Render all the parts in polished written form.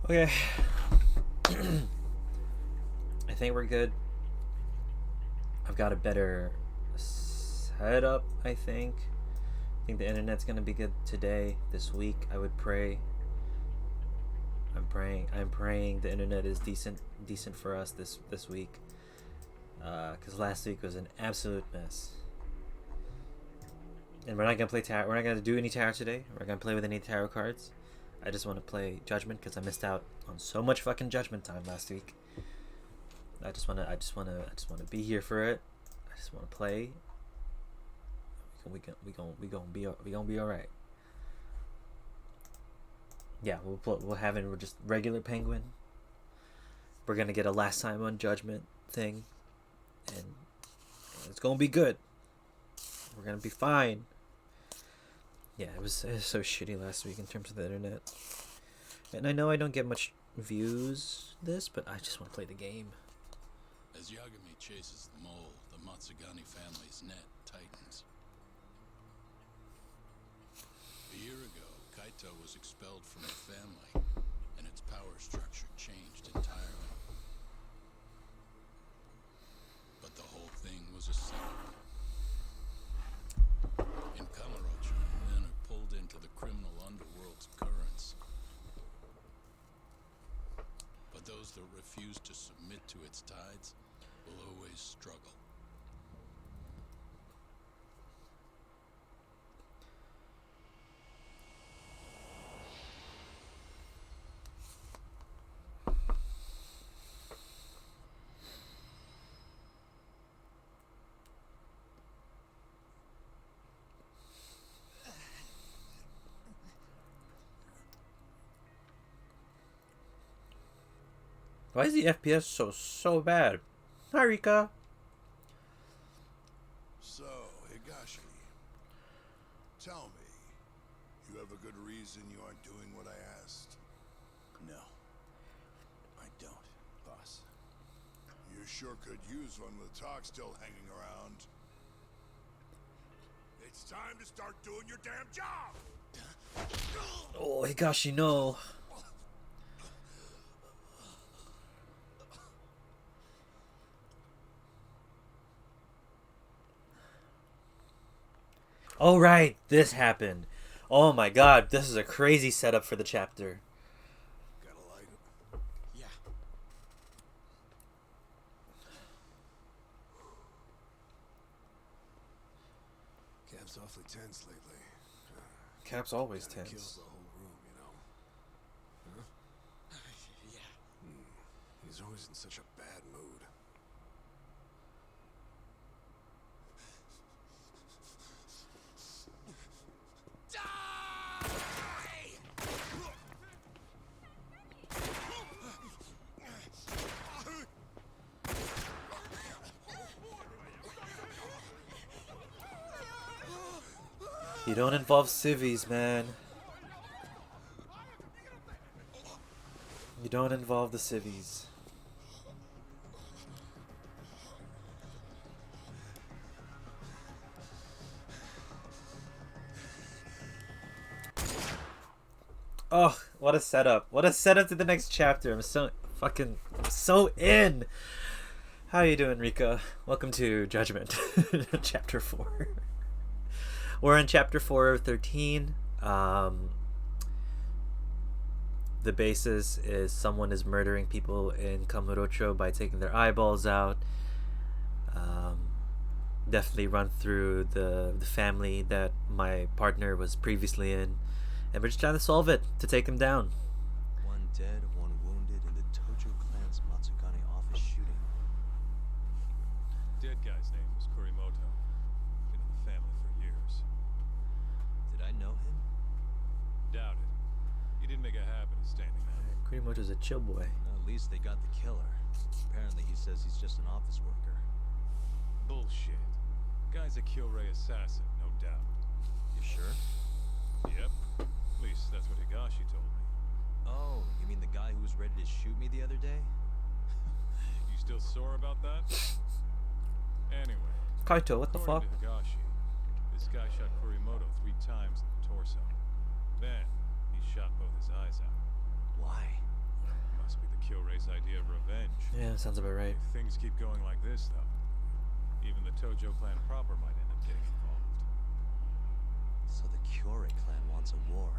Okay. I think we're good. I've got a better setup, I think. I think the internet's gonna be good today, this week. I would pray. I'm praying the internet is decent for us this week. Because last week was an absolute mess. And we're not gonna play tarot. We're not gonna do any tarot today. We're gonna play with any tarot cards. I just want to play Judgment because I missed out on so much fucking Judgment time last week. I just wanna be here for it. I just wanna play. We gonna be all right. Yeah, we'll have it. We're just regular Penguin. We're gonna get a last time on Judgment thing, and it's gonna be good. We're gonna be fine. Yeah, it was so shitty last week in terms of the internet, and I know I don't get much views this, but I just want to play the game. As Yagami chases the mole, the Matsugani family's net tightens. A year ago, Kaito was expelled from the family, and its power structure changed entirely. But the whole thing was a setup. In Kamurocho, men are pulled into the criminal underworld's currents. But those that refuse to submit to its tides will always struggle. Why is the FPS so bad? Hi, Rika. So, Higashi, tell me, you have a good reason you aren't doing what I asked? No, I don't, boss. You sure could use one with talk still hanging around. It's time to start doing your damn job! Oh, Higashi, no. Oh, right, this happened. Oh my god, this is a crazy setup for the chapter. Gotta light it. Yeah. Cap's awfully tense lately. Cap's always Kinda kills tense. the whole room, you know? Huh? Yeah. He's always in such a bad mood. You don't involve civvies, man. You don't involve the civvies. Oh, what a setup. What a setup to the next chapter. I'm so in. How you doing, Rika? Welcome to Judgment, chapter 4. We're in chapter 4 of 13. The basis is someone is murdering people in Kamurocho by taking their eyeballs out. Definitely run through the family that my partner was previously in. And we're just trying to solve it, to take him down. One dead, one wounded in the Tojo clan's Matsugani office shooting. Dead guy's name was Kurimoto. Been in the family for years. Did I know him? Doubt it. He didn't make a habit of standing up. Kurimoto's a chill boy. At least they got the killer. Apparently he says he's just an office worker. Bullshit. Guy's a Kyorei assassin, no doubt. You sure? Yep. At least that's what Higashi told me. Oh, you mean the guy who was ready to shoot me the other day? You still sore about that? Anyway. Kaito, what the fuck? According to Higashi, this guy shot Kurimoto 3 times in the torso. Then, he shot both his eyes out. Why? Kyorei's idea of revenge. Yeah, sounds about right. If things keep going like this, though, even the Tojo clan proper might end up getting involved. So the Kyorei clan wants a war.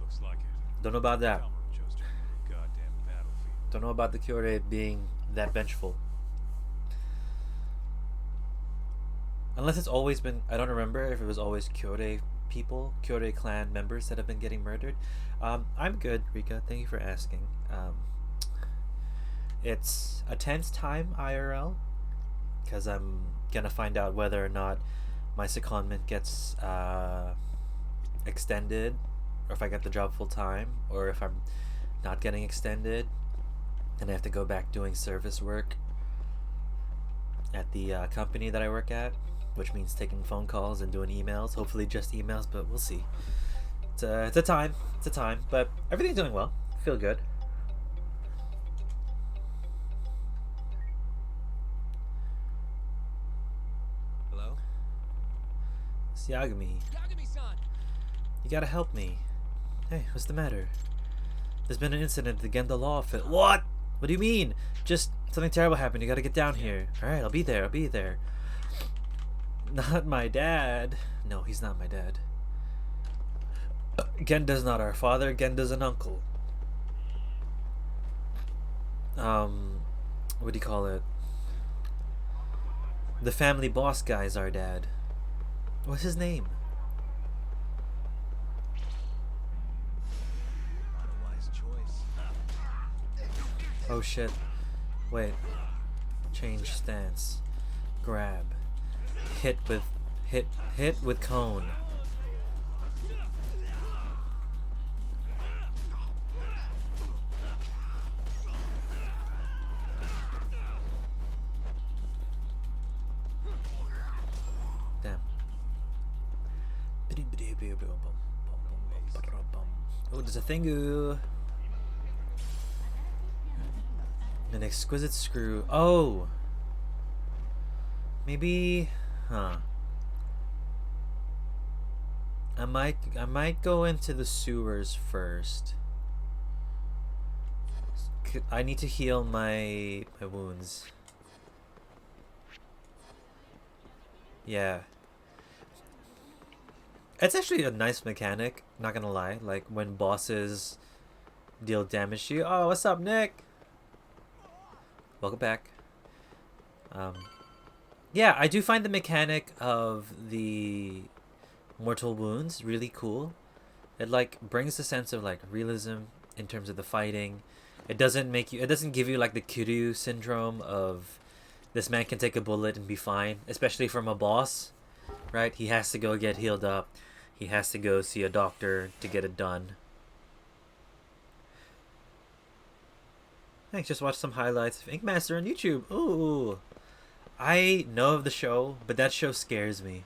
Looks like it. Don't know about that. Kalmaru chose to enter a goddamn battlefield. Don't know about the Kyorei being that vengeful. Unless it's always been, I don't remember if it was always Kyorei people, Kyorei clan members that have been getting murdered. I'm good, Rika. Thank you for asking. It's a tense time IRL because I'm gonna find out whether or not my secondment gets extended, or if I get the job full time, or if I'm not getting extended and I have to go back doing service work at the company that I work at, which means taking phone calls and doing emails. Hopefully just emails, but we'll see. It's a time, but everything's doing well. Feel good. Hello? It's Yagami. Yagami-san! You gotta help me. Hey, what's the matter? There's been an incident at the Genda Law office. What? What do you mean? Just something terrible happened. You gotta get down here. Alright, I'll be there. Not my dad. No, he's not my dad. Genda's not our father. Genda's an uncle. What do you call it? The family boss guy's our dad. What's his name? Not a wise choice. Oh shit. Wait. Change stance. Grab. Hit with cone. Damn. Oh, there's a thingu. An exquisite screw. Oh! Maybe... Huh. I might go into the sewers first. I need to heal my wounds. Yeah. It's actually a nice mechanic, not gonna lie. Like when bosses deal damage to you. Oh, what's up, Nick? Welcome back. Yeah, I do find the mechanic of the mortal wounds really cool. It like brings a sense of like realism in terms of the fighting. It doesn't give you like the Kiryu syndrome of this man can take a bullet and be fine, especially from a boss, right? He has to go get healed up. He has to go see a doctor to get it done. Thanks, just watched some highlights of Ink Master on YouTube. Ooh. I know of the show, but that show scares me.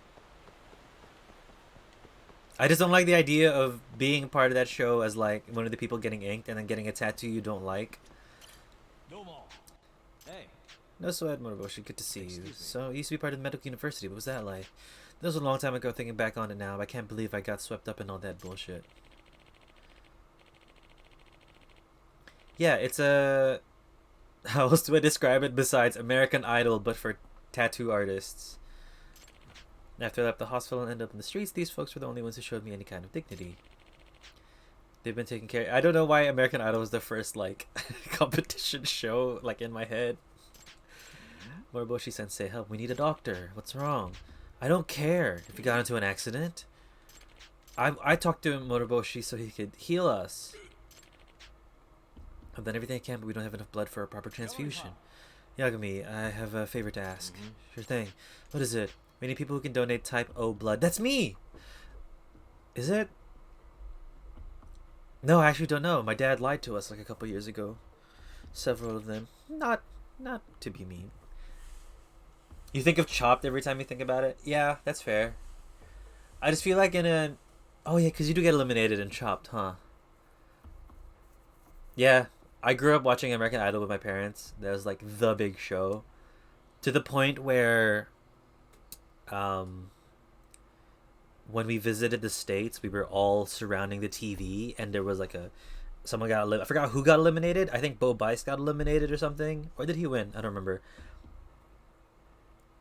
I just don't like the idea of being part of that show as like one of the people getting inked and then getting a tattoo you don't like. No more. Hey. No sweat, Moroboshi. Good to see you. So, you used to be part of the medical university. What was that like? That was a long time ago, thinking back on it now. I can't believe I got swept up in all that bullshit. Yeah, it's a... How else do I describe it besides American Idol, but for tattoo artists? After I left the hospital and ended up in the streets, these folks were the only ones who showed me any kind of dignity. They've been taking care... I don't know why American Idol was the first, like, competition show, like, in my head. Moroboshi-sensei, help. We need a doctor. What's wrong? I don't care if you got into an accident. I talked to Moroboshi so he could heal us. I've done everything I can, but we don't have enough blood for a proper transfusion. Yagami, I have a favor to ask. Sure thing. What is it? We need people who can donate type O blood. That's me! Is it? No, I actually don't know. My dad lied to us like a couple years ago. Several of them. Not to be mean. You think of Chopped every time you think about it? Yeah, that's fair. I just feel like in a... Oh yeah, because you do get eliminated in Chopped, huh? Yeah, I grew up watching American Idol with my parents. That was like the big show. To the point where... when we visited the States, we were all surrounding the TV, and there was like a someone got I forgot who got eliminated. I think Bo Bice got eliminated or something. Or did he win? I don't remember.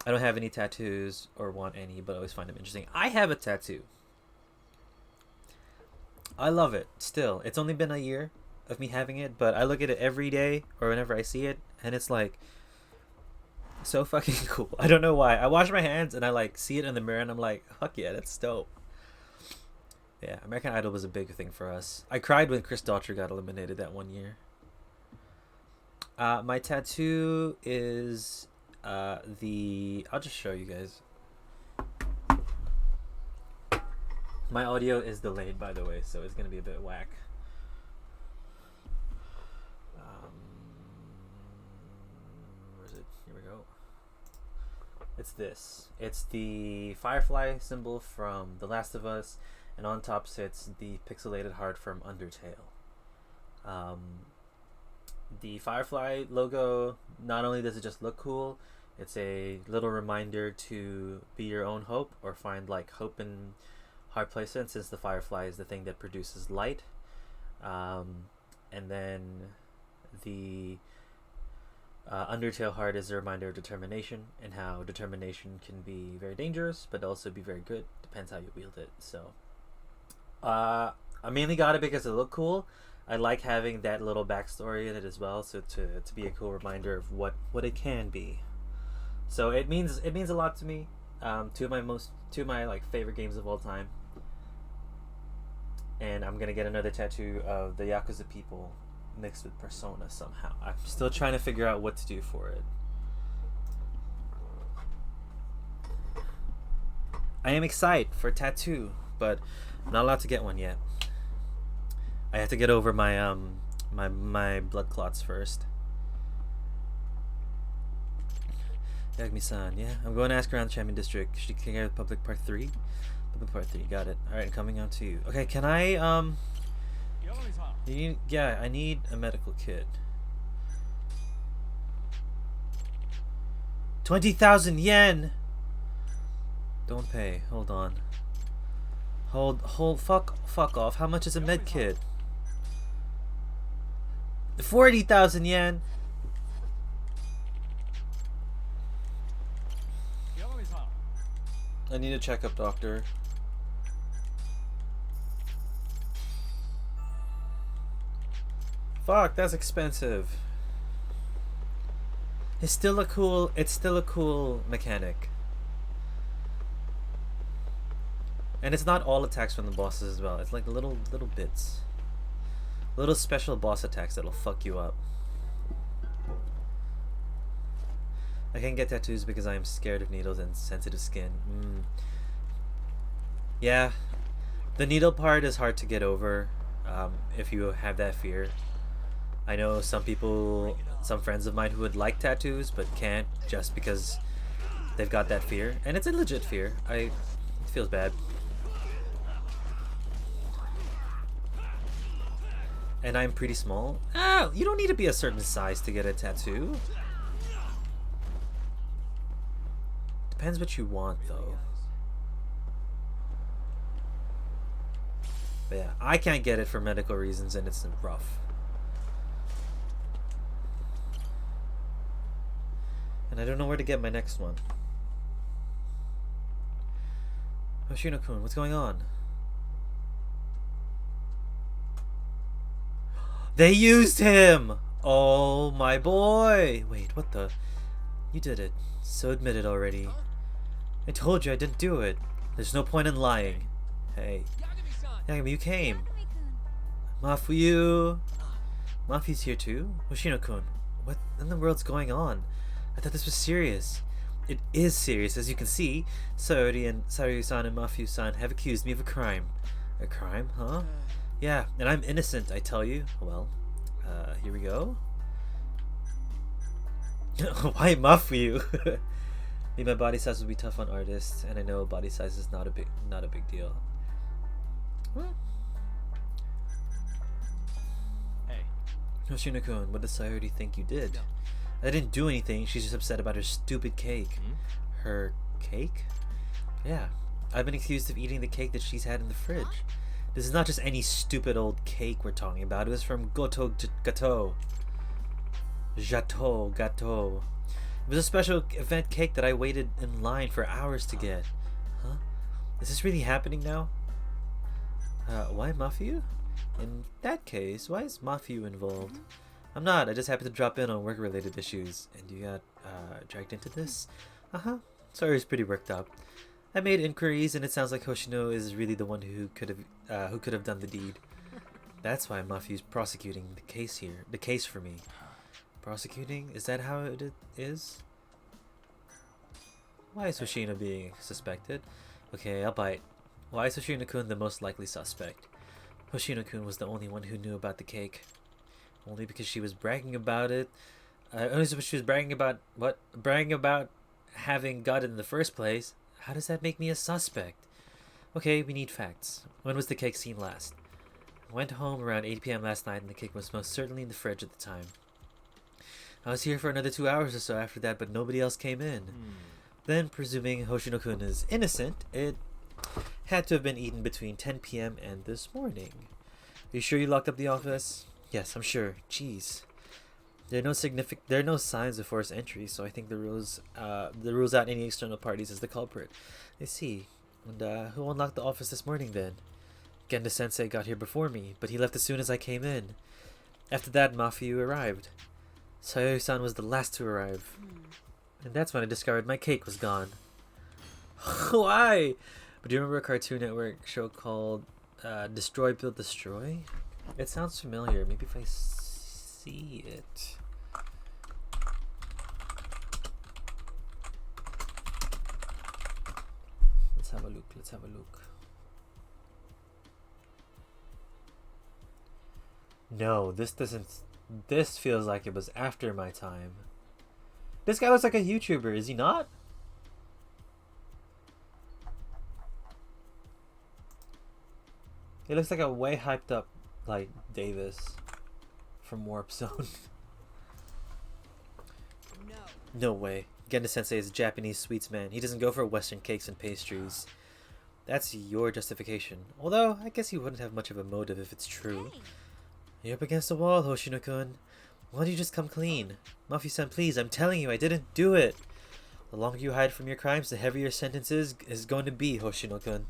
I don't have any tattoos or want any, but I always find them interesting. I have a tattoo. I love it still. It's only been a year of me having it, but I look at it every day or whenever I see it, and it's like so fucking cool. I don't know why. I wash my hands and I like see it in the mirror and I'm like, fuck yeah, that's dope. Yeah, American Idol was a big thing for us. I cried when Chris Daughtry got eliminated that one year. My tattoo is I'll just show you guys. My audio is delayed, by the way, so it's gonna be a bit whack. Where is it? Here we go. It's this. It's the Firefly symbol from The Last of Us, and on top sits the pixelated heart from Undertale. The Firefly logo, not only does it just look cool, it's a little reminder to be your own hope, or find like hope in hard places, since the Firefly is the thing that produces light. And then the Undertale heart is a reminder of determination, and how determination can be very dangerous but also be very good, depends how you wield it. So I mainly got it because it looked cool. I like having that little backstory in it as well, so to be a cool reminder of what it can be. So it means a lot to me. Two of my like favorite games of all time. And I'm gonna get another tattoo of the Yakuza people mixed with Persona somehow. I'm still trying to figure out what to do for it. I am excited for a tattoo, but I'm not allowed to get one yet. I have to get over my my blood clots first. Yagami-san, yeah. I'm going to ask around the Champion District. She can get Public Part 3? Public Part 3, got it. Alright, coming on to you. Okay, can I, I need a medical kit. 20,000 yen! Don't pay. Hold on. Fuck off. How much is a med kit? 40,000 yen! I need a checkup, doctor. Fuck, that's expensive. It's still a cool mechanic. And it's not all attacks from the bosses as well. It's like little bits. Little special boss attacks that'll fuck you up. I can't get tattoos because I am scared of needles and sensitive skin. Yeah, the needle part is hard to get over if you have that fear. I know some friends of mine who would like tattoos but can't just because they've got that fear. And it's a legit fear. It feels bad. And I'm pretty small. You don't need to be a certain size to get a tattoo. Depends what you want, though. But yeah, I can't get it for medical reasons, and it's rough. And I don't know where to get my next one. Hoshino-kun, what's going on? They used him! Oh, my boy! Wait, what the? You did it. So admit it already. I told you I didn't do it. There's no point in lying. Hey. Yagami, you came. Mafuyu. Mafu's here too? Hoshino-kun, what in the world's going on? I thought this was serious. It is serious, as you can see. Sayori and Saryu-san and Mafu-san have accused me of a crime. A crime, huh? Yeah, and I'm innocent, I tell you. Well, here we go. Why Mafu? My body size would be tough on artists, and I know body size is not a big deal. What? Hey. Hoshino-kun, what does Sayori think you did? I didn't do anything. She's just upset about her stupid cake. Her cake? Yeah. I've been accused of eating the cake that she's had in the fridge. This is not just any stupid old cake we're talking about. It was from Gâteau. Gâteau. It was a special event cake that I waited in line for hours to get. Huh? Is this really happening now? Why Mafiu? In that case, why is Mafiu involved? I'm not. I just happened to drop in on work-related issues. And you got, dragged into this? Uh-huh. Sorry, it's pretty worked up. I made inquiries, and it sounds like Hoshino is really the one who could have done the deed. That's why Mafiu's prosecuting the case here. The case for me. Prosecuting? Is that how it is? Why is Hoshino being suspected? Okay, I'll bite. Why is Hoshino-kun the most likely suspect? Hoshino-kun was the only one who knew about the cake. Only because she was bragging about it. Only because she was bragging about what? Bragging about having got it in the first place. How does that make me a suspect? Okay, we need facts. When was the cake seen last? I went home around 8 p.m. last night and the cake was most certainly in the fridge at the time. I was here for another 2 hours or so after that, but nobody else came in. Then, presuming Hoshino-kun is innocent, it had to have been eaten between 10 p.m. and this morning. Are you sure you locked up the office? Yes, I'm sure. Jeez. There are no signs of forced entry, so I think the rules out any external parties as the culprit. I see. And who unlocked the office this morning then? Genda Sensei got here before me, but he left as soon as I came in. After that, Mafiu arrived. Sayori-san was the last to arrive. And that's when I discovered my cake was gone. Why? But do you remember a Cartoon Network show called Destroy, Build, Destroy? It sounds familiar. Maybe if I see it. Let's have a look. No, this doesn't. This feels like it was after my time. This guy looks like a YouTuber, is he not? He looks like a way hyped up, like, Davis from Warp Zone. No way. Genda Sensei is a Japanese sweets man. He doesn't go for Western cakes and pastries. That's your justification. Although, I guess he wouldn't have much of a motive if it's true. You're up against the wall, Hoshino-kun. Why don't you just come clean? Mafiu-san, please, I'm telling you, I didn't do it. The longer you hide from your crimes, the heavier your sentence is going to be, Hoshino-kun.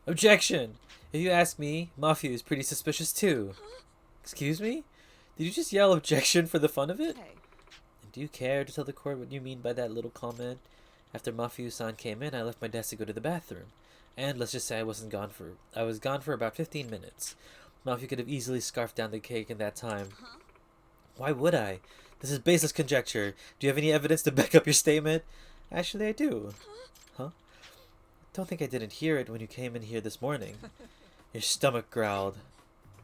Objection! If you ask me, Mafiu is pretty suspicious too. Excuse me? Did you just yell objection for the fun of it? Hey. And do you care to tell the court what you mean by that little comment? After Mafiu-san came in, I left my desk to go to the bathroom. And let's just say I was gone for about 15 minutes. Mafiu could have easily scarfed down the cake in that time. Why would I? This is baseless conjecture. Do you have any evidence to back up your statement? Actually, I do. Huh? Don't think I didn't hear it when you came in here this morning. Your stomach growled.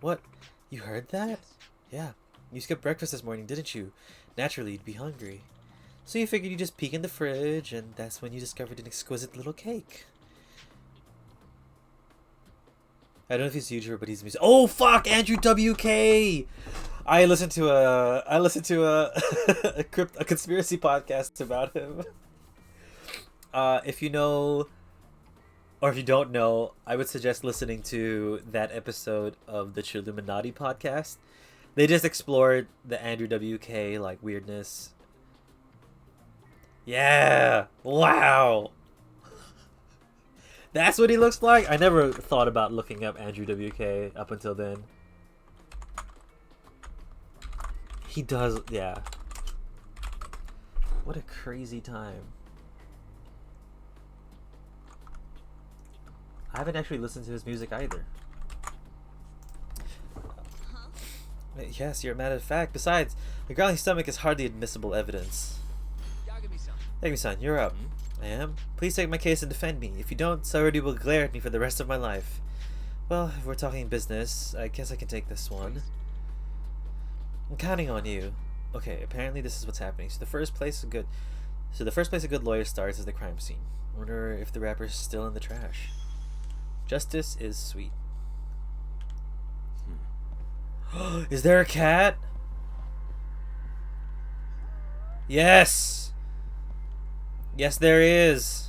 What? You heard that? Yes. Yeah. You skipped breakfast this morning, didn't you? Naturally, you'd be hungry. So you figured you'd just peek in the fridge, and that's when you discovered an exquisite little cake. I don't know if he's a YouTuber, but he's a music. Oh fuck, Andrew WK! I listened to a a conspiracy podcast about him. If you know, or if you don't know, I would suggest listening to that episode of the Chilluminati podcast. They just explored the Andrew WK like weirdness. Yeah! Wow! That's what he looks like? I never thought about looking up Andrew WK up until then. He does, yeah. What a crazy time. I haven't actually listened to his music either. Yes, you're a matter of fact. Besides, the growling stomach is hardly admissible evidence. Yagami-san, you're up. I am? Please take my case and defend me. If you don't, Saori will glare at me for the rest of my life. Well, if we're talking business, I guess I can take this one. I'm counting on you. Okay, apparently this is what's happening. So the first place a good lawyer starts is the crime scene. Wonder if the rapper's still in the trash. Justice is sweet. Is there a cat? Yes! Yes, there is.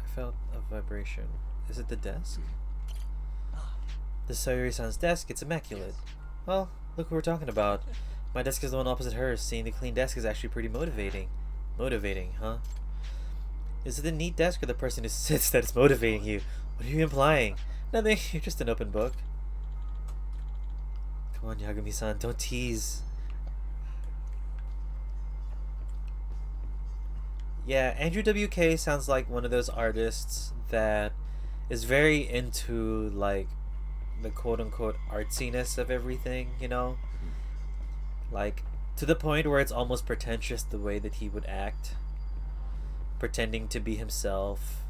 I felt a vibration. Is it the desk? The Sayuri-san's desk, it's immaculate. Well, look what we're talking about. My desk is the one opposite hers. Seeing the clean desk is actually pretty motivating. Motivating, huh? Is it the neat desk or the person who sits that is motivating you? What are you implying? Nothing, you're just an open book. Come on, Yagami-san, don't tease. Yeah, Andrew WK sounds like one of those artists that is very into, like, the quote-unquote artsiness of everything, you know? Like, to the point where it's almost pretentious the way that he would act. Pretending to be himself,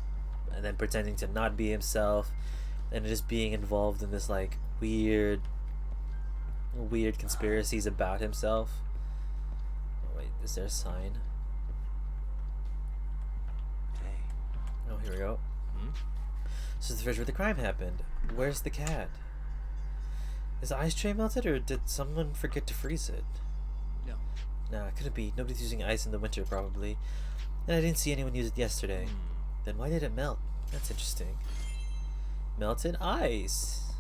and then pretending to not be himself, and just being involved in this, like, weird conspiracies about himself. Oh, wait, is there a sign? Hey. Oh, here we go. This is the fridge where the crime happened. Where's the cat? Is the ice tray melted, or did someone forget to freeze it? No. Nah, couldn't be. Nobody's using ice in the winter, probably. And I didn't see anyone use it yesterday. Then why did it melt? That's interesting. Melted ice.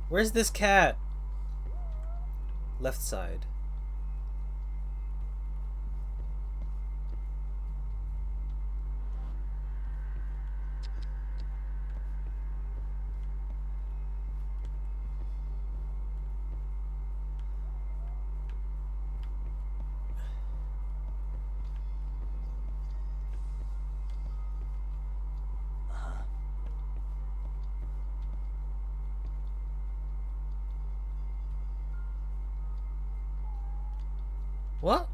Where's this cat? Left side. What?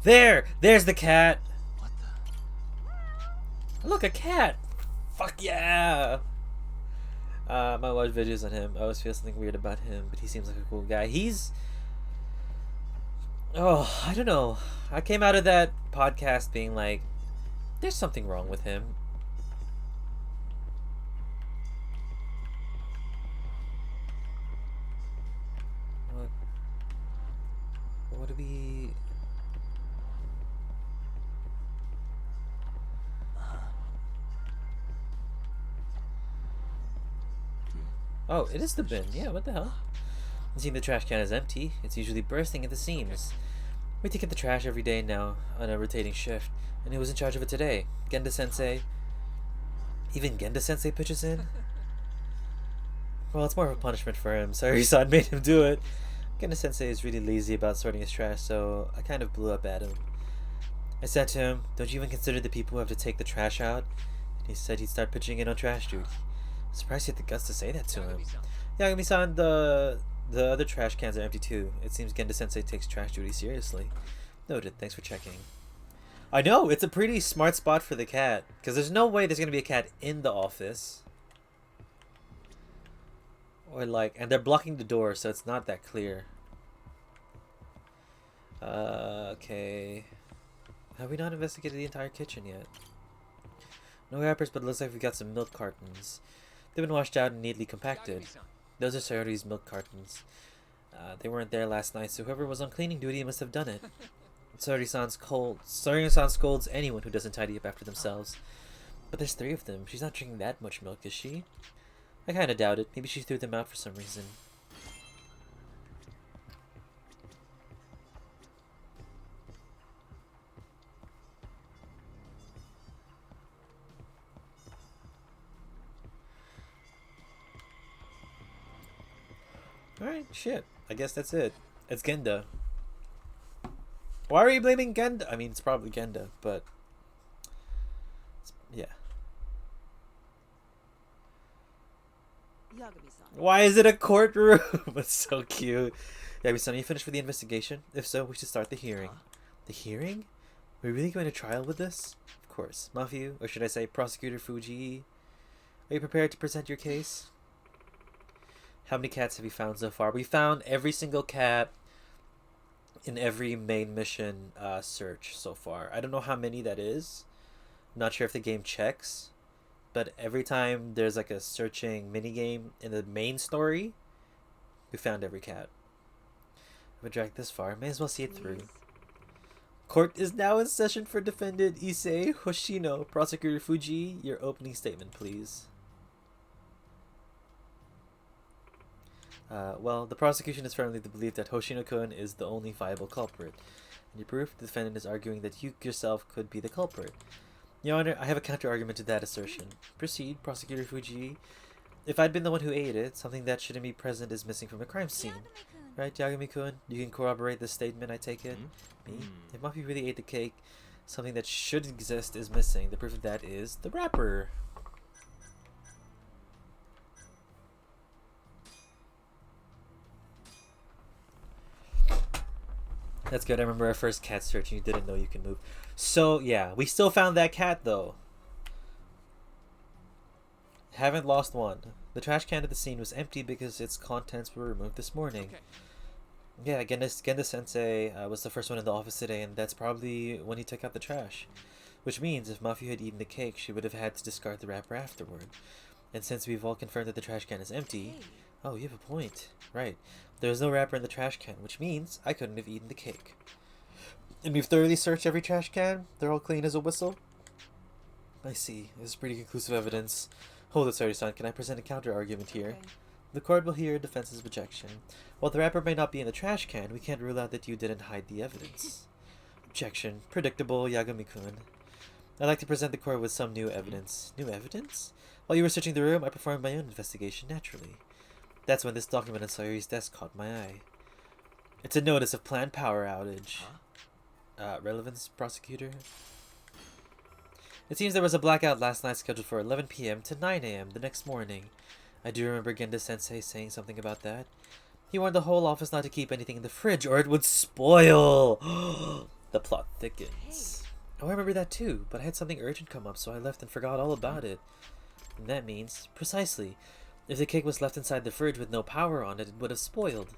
There's the cat. What the? Look, a cat. Fuck yeah. I might watch videos on him. I always feel something weird about him, but he seems like a cool guy. I don't know. I came out of that podcast being like, there's something wrong with him. What do we... Oh, it is the bin. Yeah, what the hell? It seems the trash can is empty. It's usually bursting at the seams. We take out the trash every day now on a rotating shift. And who was in charge of it today? Genda-sensei? Even Genda-sensei pitches in? Well, it's more of a punishment for him. Sayuri-san made him do it. Genda-sensei is really lazy about sorting his trash, so I kind of blew up at him. I said to him, don't you even consider the people who have to take the trash out? And he said he'd start pitching in on trash duty. I'm surprised he had the guts to say that to him. Yagami-san, the other trash cans are empty too. It seems Genda-sensei takes trash duty seriously. Noted, thanks for checking. I know, it's a pretty smart spot for the cat, because there's no way there's going to be a cat in the office. Or like, and they're blocking the door, so it's not that clear. Okay. Have we not investigated the entire kitchen yet? No wrappers, but it looks like we got some milk cartons. They've been washed out and neatly compacted. Those are Sayori's milk cartons. They weren't there last night, so whoever was on cleaning duty must have done it. Sayori-san scolds anyone who doesn't tidy up after themselves. But there's 3 of them. She's not drinking that much milk, is she? I kinda doubt it. Maybe she threw them out for some reason. Alright, shit. I guess that's it. It's Genda. Why are you blaming Genda? I mean, it's probably Genda, but... yeah. Why is it a courtroom? It's so cute. Yagami-san, are you finished with the investigation? If so, we should start the hearing. The hearing? Are we really going to trial with this? Of course. Mafiu, or should I say Prosecutor Fuji? Are you prepared to present your case? How many cats have you found so far? We found every single cat in every main mission search so far. I don't know how many that is. I'm not sure if the game checks. But every time there's like a searching minigame in the main story, we found every cat. If we dragged this far, may as well see it through. Court is now in session for defendant Issei Hoshino. Prosecutor Fuji, your opening statement, please. Well, the prosecution is firmly to believe that Hoshino-kun is the only viable culprit. In your proof, the defendant is arguing that you yourself could be the culprit. Your Honor, I have a counter-argument to that assertion. Proceed, Prosecutor Fuji. If I'd been the one who ate it, something that shouldn't be present is missing from the crime scene. Right, Yagami-kun? You can corroborate this statement, I take it? Me? If Mafia really ate the cake, something that should exist is missing. The proof of that is the wrapper. That's good. I remember our first cat search and you didn't know you can move. So, yeah. We still found that cat, though. Haven't lost one. The trash can at the scene was empty because its contents were removed this morning. Okay. Yeah, Genda-sensei was the first one in the office today, and that's probably when he took out the trash. Which means if Mafia had eaten the cake, she would have had to discard the wrapper afterward. And since we've all confirmed that the trash can is empty... Oh, you have a point. Right. There was no wrapper in the trash can, which means I couldn't have eaten the cake. And we've thoroughly searched every trash can? They're all clean as a whistle? I see. This is pretty conclusive evidence. Hold it, Sari-san. Can I present a counter-argument here? Okay. The court will hear a defense's objection. While the wrapper may not be in the trash can, we can't rule out that you didn't hide the evidence. Objection. Predictable, Yagami-kun. I'd like to present the court with some new evidence. New evidence? While you were searching the room, I performed my own investigation, naturally. That's when this document on Sayori's desk caught my eye. It's a notice of planned power outage. Relevance, prosecutor? It seems there was a blackout last night scheduled for 11 p.m. to 9 a.m. the next morning. I do remember Genda-sensei saying something about that. He warned the whole office not to keep anything in the fridge or it would spoil. The plot thickens. Oh, I remember that too, but I had something urgent come up, so I left and forgot all about it. And that means, precisely, if the cake was left inside the fridge with no power on it, it would have spoiled.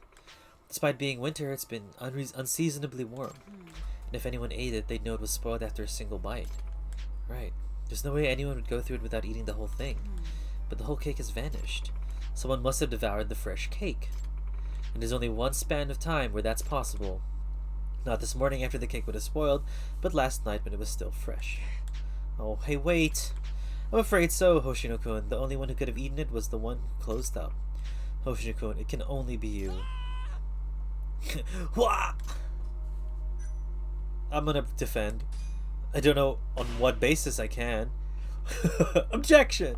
Despite being winter, it's been unseasonably warm. And if anyone ate it, they'd know it was spoiled after a single bite. Right. There's no way anyone would go through it without eating the whole thing. But the whole cake has vanished. Someone must have devoured the fresh cake. And there's only one span of time where that's possible. Not this morning after the cake would have spoiled, but last night when it was still fresh. Oh, hey, wait! I'm afraid so, Hoshino-kun. The only one who could have eaten it was the one who closed up. Hoshino-kun, it can only be you. Wah! I'm gonna defend. I don't know on what basis I can. Objection!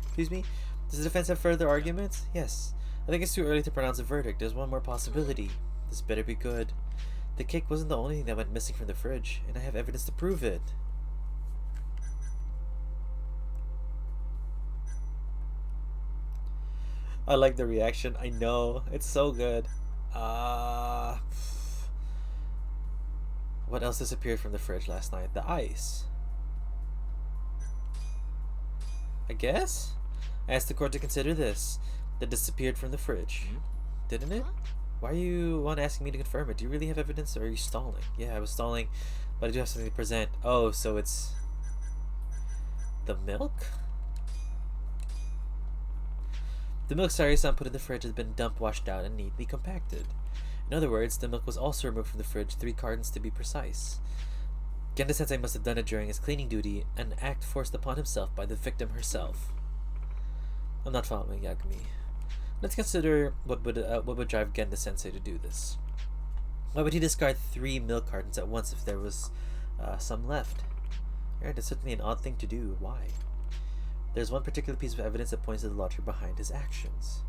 Excuse me? Does the defense have further arguments? Yes. I think it's too early to pronounce a verdict. There's one more possibility. This better be good. The cake wasn't the only thing that went missing from the fridge, and I have evidence to prove it. I like the reaction. I know. It's so good. What else disappeared from the fridge last night? The ice. I guess? I asked the court to consider this. That disappeared from the fridge. Didn't it? Why are you asking me to confirm it? Do you really have evidence or are you stalling? Yeah, I was stalling, but I do have something to present. Oh, so it's... the milk? The milk Sari-san put in the fridge has been dumped, washed out, and neatly compacted. In other words, the milk was also removed from the fridge, 3 cartons to be precise. Genda-sensei must have done it during his cleaning duty, an act forced upon himself by the victim herself. I'm not following, Yagami. Let's consider what would drive Genda-sensei to do this. Why would he discard 3 milk cartons at once if there was some left? Right, it's certainly an odd thing to do. Why? There's one particular piece of evidence that points to the logic behind his actions.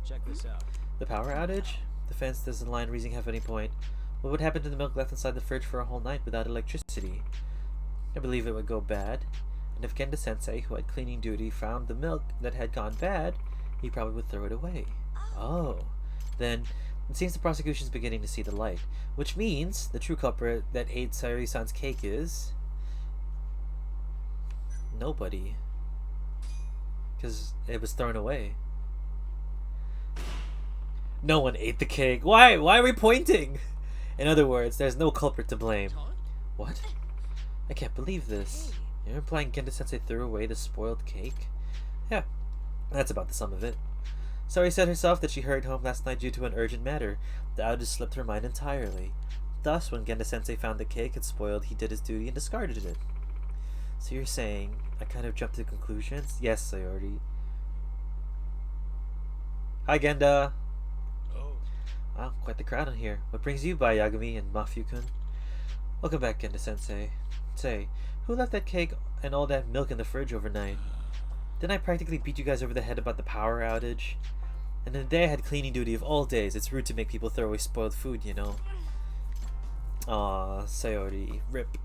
Check this out. The power outage? The fence doesn't line reasoning have any point. What would happen to the milk left inside the fridge for a whole night without electricity? I believe it would go bad. And if Genda-sensei, who had cleaning duty, found the milk that had gone bad, he probably would throw it away. Oh. Then, it seems the prosecution's beginning to see the light. Which means, the true culprit that ate Sayori-san's cake is... nobody. Because it was thrown away. No one ate the cake. Why? Why are we pointing? In other words, there's no culprit to blame. What? I can't believe this. You're implying Genda-sensei threw away the spoiled cake? Yeah, that's about the sum of it. Saori said herself that she hurried home last night due to an urgent matter. The outage slipped her mind entirely. Thus, when Genda-sensei found the cake had spoiled, he did his duty and discarded it. So you're saying I kind of jumped to conclusions? Yes, Saori. Hi, Genda. Oh, Wow, quite the crowd in here. What brings you by, Yagami and Mafyu-kun? Welcome back, Genda-sensei. Say, who left that cake and all that milk in the fridge overnight? Didn't I practically beat you guys over the head about the power outage? And then today I had cleaning duty of all days. It's rude to make people throw away spoiled food, you know. Aw, Sayori. Rip.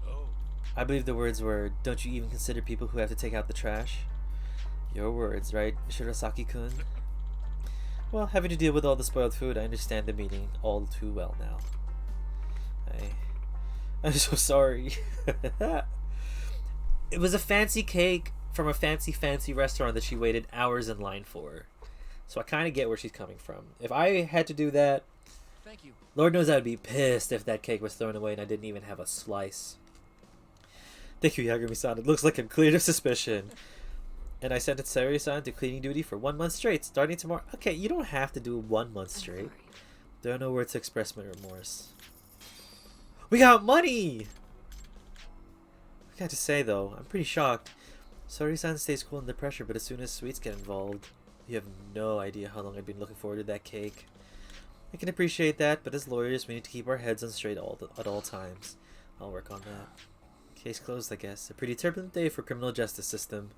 oh. I believe the words were, don't you even consider people who have to take out the trash? Your words, right, Shirasaki-kun? Well, having to deal with all the spoiled food, I understand the meaning all too well now. I'm so sorry. It was a fancy cake from a fancy restaurant that she waited hours in line for. So I kind of get where she's coming from. If I had to do that, Thank you. Lord knows I'd be pissed if that cake was thrown away and I didn't even have a slice. Thank you, Yagami-san. It looks like I'm cleared of suspicion. And I sent Saori-san to cleaning duty for 1 month straight, starting tomorrow. Okay, you don't have to do 1 month straight. There are no words to express my remorse. We got money! I got to say, though, I'm pretty shocked. Saori-san stays cool under pressure, but as soon as sweets get involved, you have no idea how long I've been looking forward to that cake. I can appreciate that, but as lawyers, we need to keep our heads on straight at all times. I'll work on that. Case closed, I guess. A pretty turbulent day for criminal justice system.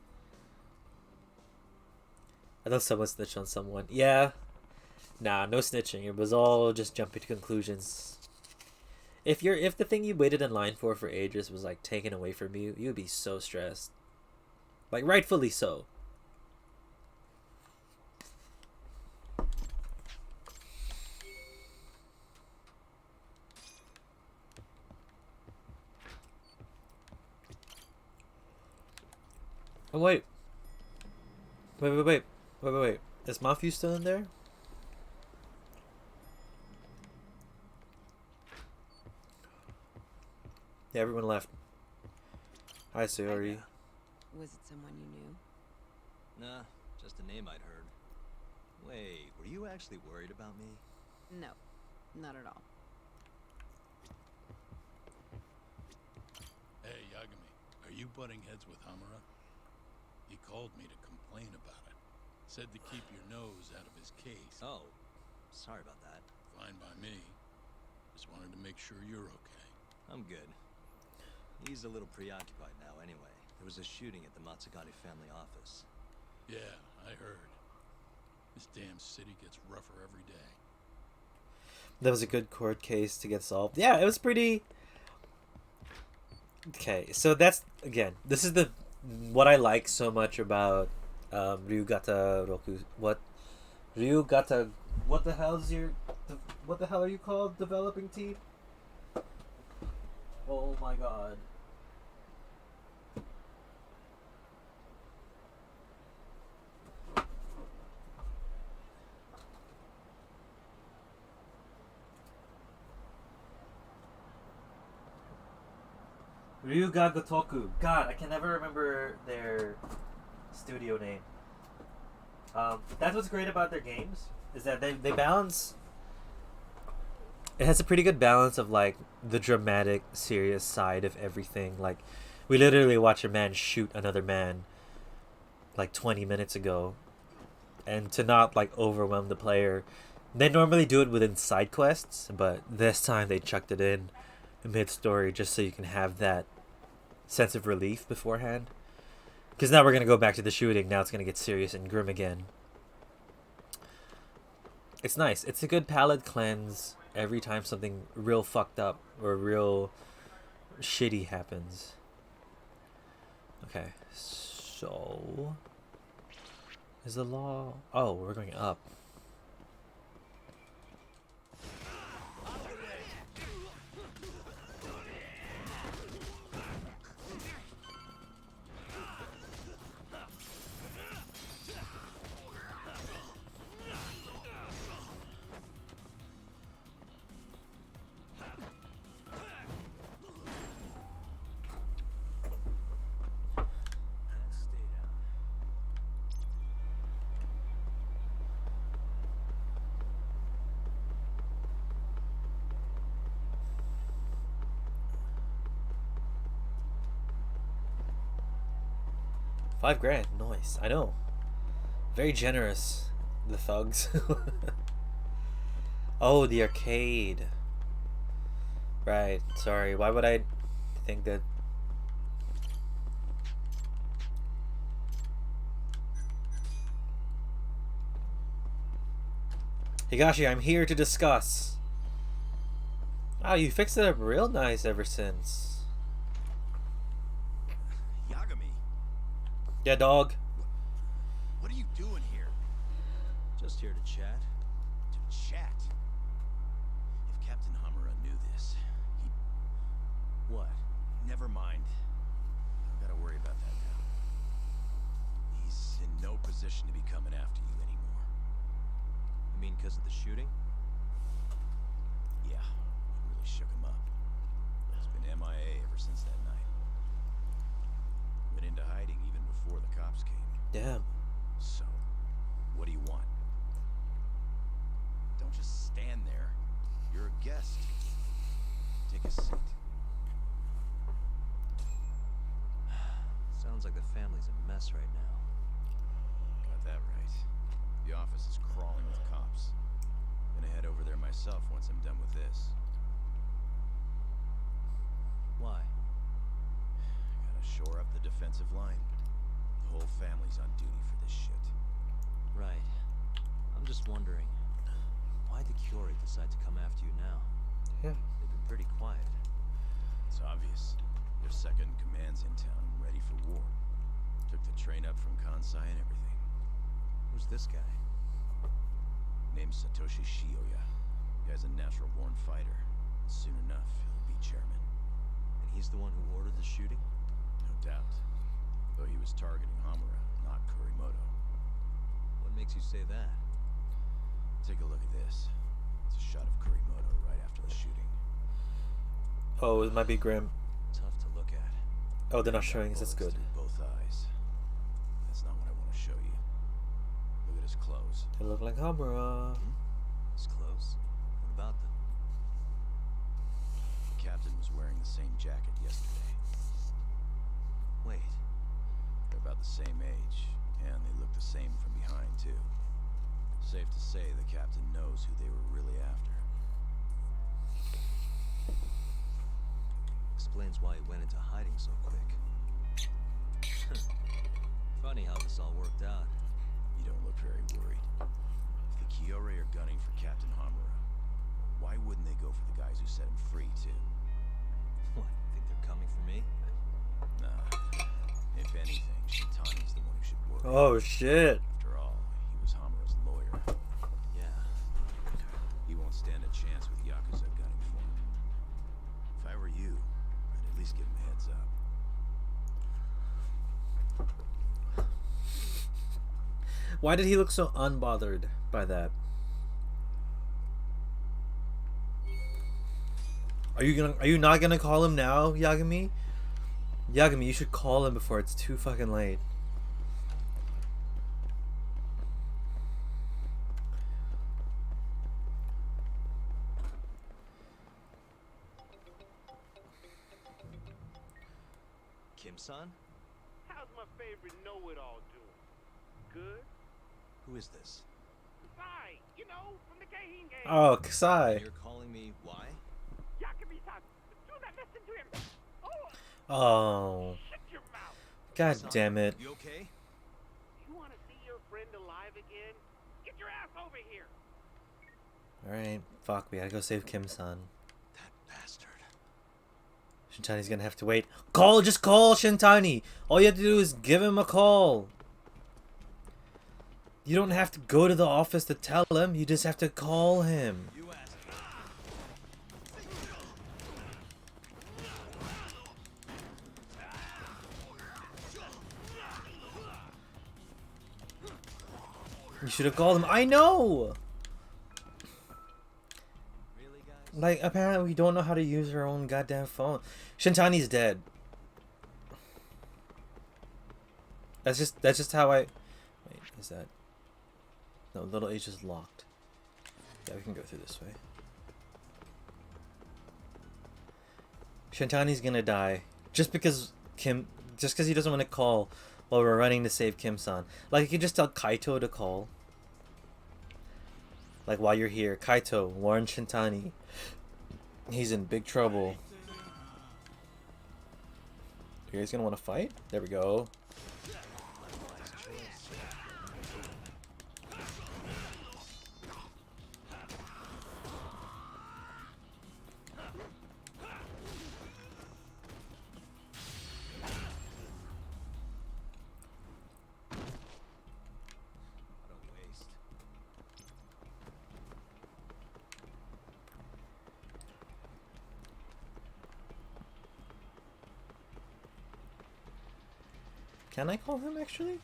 I thought someone snitched on someone. Yeah. Nah, no snitching. It was all just jumping to conclusions. If the thing you waited in line for ages was like taken away from you, you'd be so stressed. Like rightfully so. Oh wait. Wait. Is Mafyu still in there? Yeah, everyone left. Hi, Sayori. Was it someone you knew? Nah, just a name I'd heard. Wait, were you actually worried about me? No, not at all. Hey, Yagami, are you butting heads with Hamura? He called me to complain about it. Said to keep your nose out of his case. Oh, sorry about that. Fine by me. Just wanted to make sure you're okay. I'm good. He's a little preoccupied now anyway. There was a shooting at the Matsugani family office. Yeah, I heard. This damn city gets rougher every day. That was a good court case to get solved. Yeah, it was pretty... Okay, so that's, again, this is what I like so much about Ryugata Roku. What the hell are you called, developing team? Oh my god. Ryuga Gotoku. God, I can never remember their studio name. That's what's great about their games, is that they balance... It has a pretty good balance of, like, the dramatic, serious side of everything. Like, we literally watch a man shoot another man, like, 20 minutes ago. And to not, like, overwhelm the player. They normally do it within side quests, but this time they chucked it in mid-story just so you can have that sense of relief beforehand. Because now we're going to go back to the shooting. Now it's going to get serious and grim again. It's nice. It's a good palate cleanse every time something real fucked up or real shitty happens. Okay, so... Is the law... Oh, we're going up. $5,000. Nice. I know. Very generous. The thugs. Oh, the arcade. Right. Sorry. Why would I think that? Higashi, I'm here to discuss. Oh, you fixed it up real nice ever since. Yagami, Yeah, dog. what are you doing here? Just here to chat. To chat. If Captain Hamura knew this, he'd... What? Never mind. Don't gotta worry about that now. He's in no position to be coming after you anymore. You mean because of the shooting? Yeah, it really shook him up. He's been MIA ever since that night. Went into hiding even before the cops came. Damn. So, what do you want? Don't just stand there. You're a guest. Take a seat. Sounds like the family's a mess right now. Got that right. The office is crawling with cops. Gonna head over there myself once I'm done with this. Why? Gotta shore up the defensive line. The whole family's on duty for this shit. Right. I'm just wondering, why'd the curate decide to come after you now? Yeah. They've been pretty quiet. It's obvious. Their second in command's in town, ready for war. Took the train up from Kansai and everything. Who's this guy? Name's Satoshi Shioya. Guy's a natural-born fighter. Soon enough, he'll be chairman. And he's the one who ordered the shooting? No doubt. Though he was targeting Hamura, not Kurimoto. What makes you say that? Take a look at this. It's a shot of Kurimoto right after the shooting. Oh, it might be grim. Tough to look at. Oh, they're not showing us. That's Bullets good. through both eyes. That's not what I want to show you. Look at his clothes. They look like Hamura. His clothes? What about them? The captain was wearing the same jacket yesterday. Wait, They're about the same age, and they look the same from behind, too. Safe to say the captain knows who they were really after. explains why he went into hiding so quick. Funny how this all worked out. You don't look very worried. If the Kiore are gunning for Captain Hamura, why wouldn't they go for the guys who set him free, too? What, think they're coming for me? Nah. If anything, Shintani's the one who should worry. Oh shit. After all, he was Hamura's lawyer. Yeah. He won't stand a chance with Yakuza gunning for him. If I were you, I'd at least give him a heads up. Why did he look so unbothered by that? Are you not gonna call him now, Yagami? Yagami, you should call him before it's too fucking late. Kim-san? How's my favorite know-it-all doing? Good? Who is this? Sai, you know, from the Keihin game. Oh, Kasai. You're calling me why? Yakami-san, do not listen to him. Oh, Oh, shut your mouth. god Son, damn it. You okay? You want to see your friend alive again? Get your ass over here. Alright, fuck, we gotta go save Kim-san. That bastard. Shintani's gonna have to wait. Just call Shintani! All you have to do is give him a call. You don't have to go to the office to tell him, you just have to call him. You asked. You should have called him. I know! Really, guys? Like, apparently we don't know how to use our own goddamn phone. Shintani's dead. That's just how I... Wait, is that... No, Little H is locked. Yeah, we can go through this way. Shintani's gonna die. Just because he doesn't want to call while we're running to save Kim-san. Like, you could just tell Kaito to call. Like, while you're here, Kaito, warn Shintani. He's in big trouble. You guys gonna want to fight? There we go. Can I call him actually?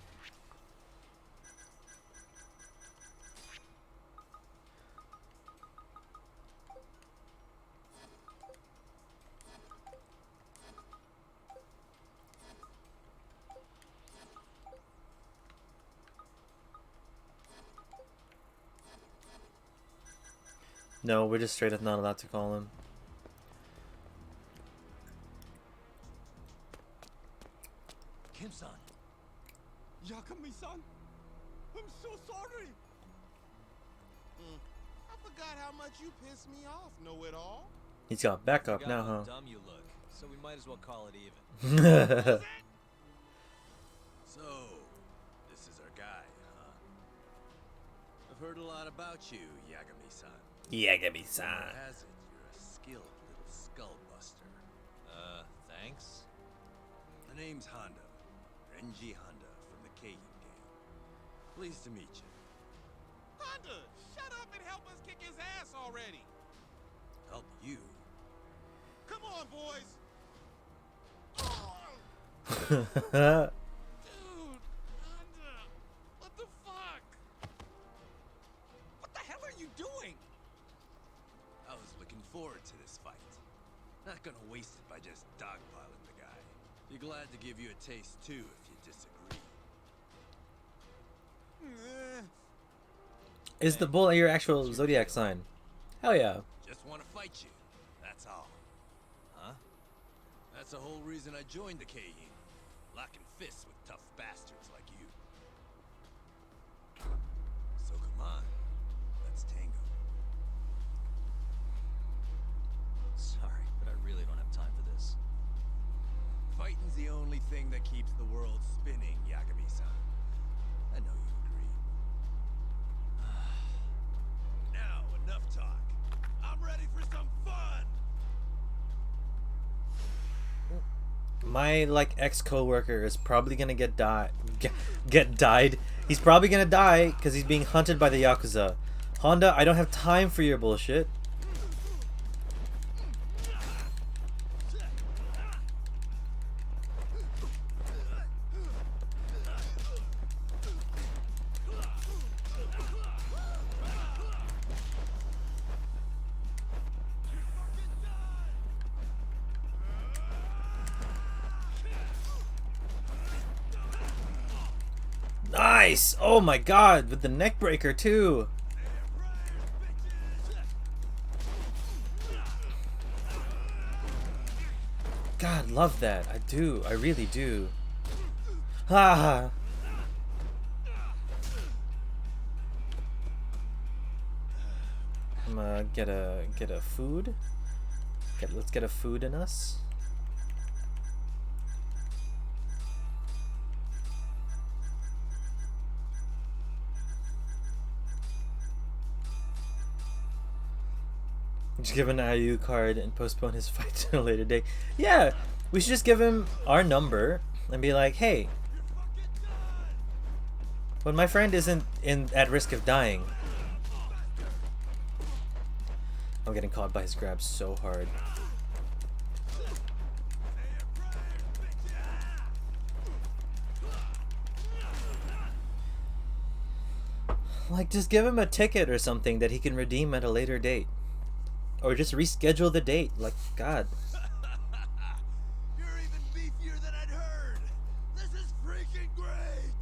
No, we're just straight up not allowed to call him. Kim-san. Yakami-san, I'm so sorry. I forgot how much you pissed me off, know-it-all. He's got backup Forgot now, how huh? dumb you look, so we might as well call it even. So, this is our guy, huh? I've heard a lot about you, Yagami-san. Yagami-san. Rumor has it you're a skilled little skull buster. Thanks. The name's Honda. Renji Honda from the Keihin gang. Pleased to meet you. Honda, shut up and help us kick his ass already. Help you? Come on, boys. Uh, Dude, Honda, what the fuck? What the hell are you doing? I was looking forward to this fight. Not gonna waste it by just dogpiling the guy. Be glad to give you a taste too if you disagree. Is the bull your actual zodiac sign? Hell yeah. Just want to fight you. That's all. Huh? That's the whole reason I joined the Keihin. Locking fists with tough bastards like you. So come on. Let's tango. Sorry, but I really don't have time for this. Fighting's the only thing that keeps the world spinning, Yagami-san. I know you agree. Now, enough talk. I'm ready for some fun! My like ex-coworker is probably gonna get died. He's probably gonna die because he's being hunted by the Yakuza. Honda, I don't have time for your bullshit. Nice! Oh my god, with the neck breaker too. God, love that. I do. I really do. Ah. I'm gonna get a food. Let's get a food in us. Just give an IU card and postpone his fight to a later date. Yeah, we should just give him our number and be like, hey, when my friend isn't at risk of dying. I'm getting caught by his grab so hard. Like, just give him a ticket or something that he can redeem at a later date. Or just reschedule the date. Like, God. You're even beefier than I'd heard. This is freaking great.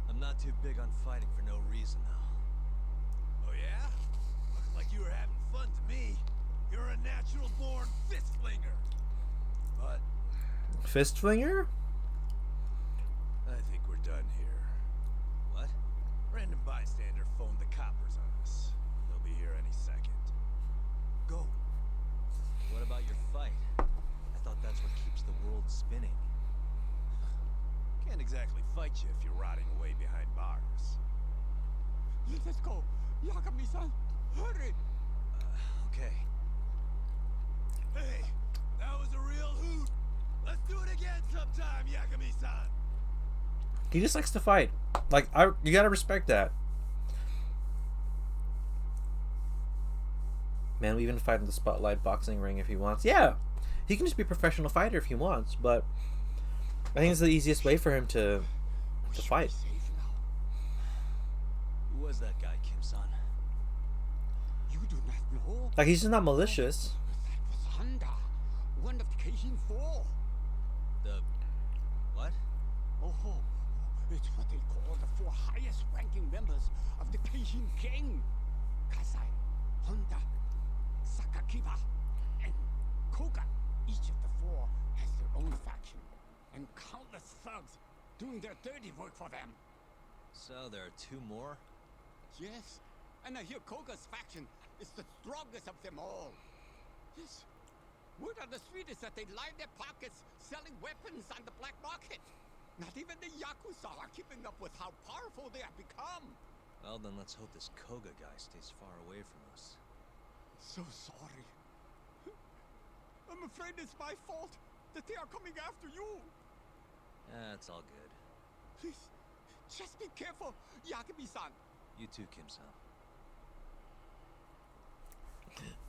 I'm not too big on fighting for no reason, though. Oh yeah? Looks like you were having fun to me. You're a natural-born fist flinger. But Fist flinger? done here. What? Random bystander phoned the coppers on us. They'll be here any second. Go. What about your fight? I thought that's what keeps the world spinning. Can't exactly fight you if you're rotting away behind bars. Let's go. Yakami-san, hurry. Okay. Hey, that was a real hoot. Let's do it again sometime, Yakami-san. He just likes to fight. Like, you gotta respect that. Man, we even fight in the Spotlight boxing ring if he wants. Yeah, he can just be a professional fighter if he wants, but I think it's the easiest way for him to fight. Who was that guy, Kim-san? You do not know? Like, he's just not malicious. That was Honda, one of the Keijin Four. The... what? Oh, it's what they call the four highest-ranking members of the Keijin gang. Kasai, Honda, Sakakiba, and Koga. Each of the four has their own faction, and countless thugs doing their dirty work for them. So there are two more? Yes, and I hear Koga's faction is the strongest of them all. Yes, word on the street is that they line their pockets selling weapons on the black market. Not even the Yakuza are keeping up with how powerful they have become. Well, then let's hope this Koga guy stays far away from us. So sorry. I'm afraid it's my fault that they are coming after you. It's all good. Please, just be careful, Yakami-san. You too, Kim-san.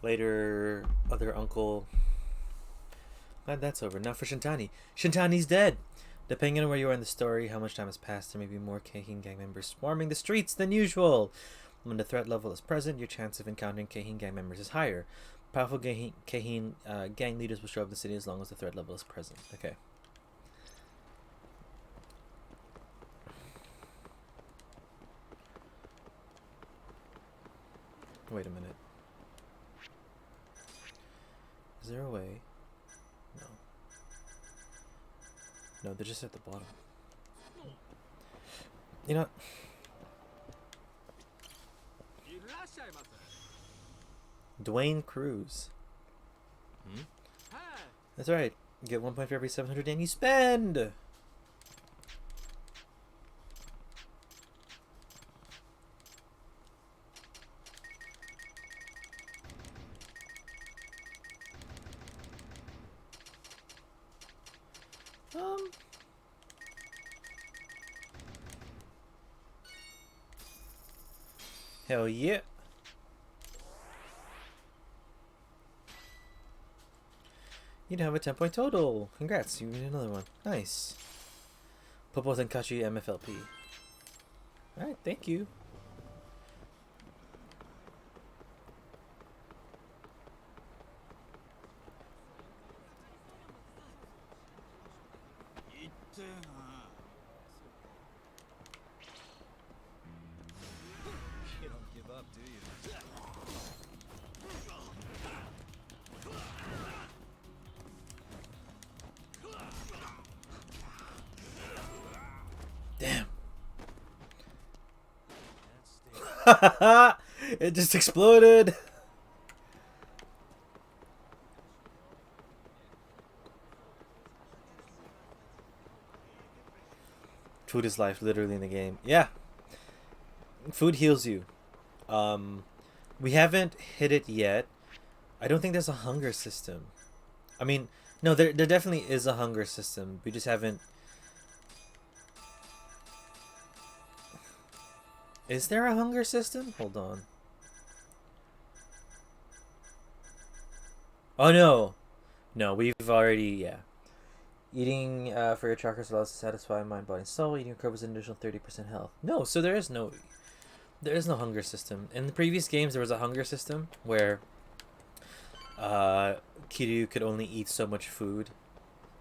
Later, other uncle. Glad that's over. Now for Shintani. Shintani's dead. Depending on where you are in the story, how much time has passed, there may be more Keihin gang members swarming the streets than usual. When the threat level is present, your chance of encountering Keihin gang members is higher. Powerful Keihin gang leaders will show up in the city as long as the threat level is present. Okay. Wait a minute. Is there a way? No. No, they're just at the bottom. You know what? Dwayne Cruz. That's right. You get 1 point for every 700 yen you spend. Hell yeah. You now have a 10-point total. Congrats, you win another one. Nice. Popo Tenkachi MFLP. Alright, thank you. You don't give up, do you? Damn. It just exploded. Food is life, literally, in the game. Yeah. Food heals you. We haven't hit it yet. I don't think there's a hunger system. I mean, no, there definitely is a hunger system. We just haven't... Is there a hunger system? Hold on. Oh, no. No, we've already, yeah. Eating for your chakras allows to satisfy mind, body, and soul. Eating recovers an additional 30% health. No, so there is no hunger system. In the previous games, there was a hunger system where Kiryu could only eat so much food,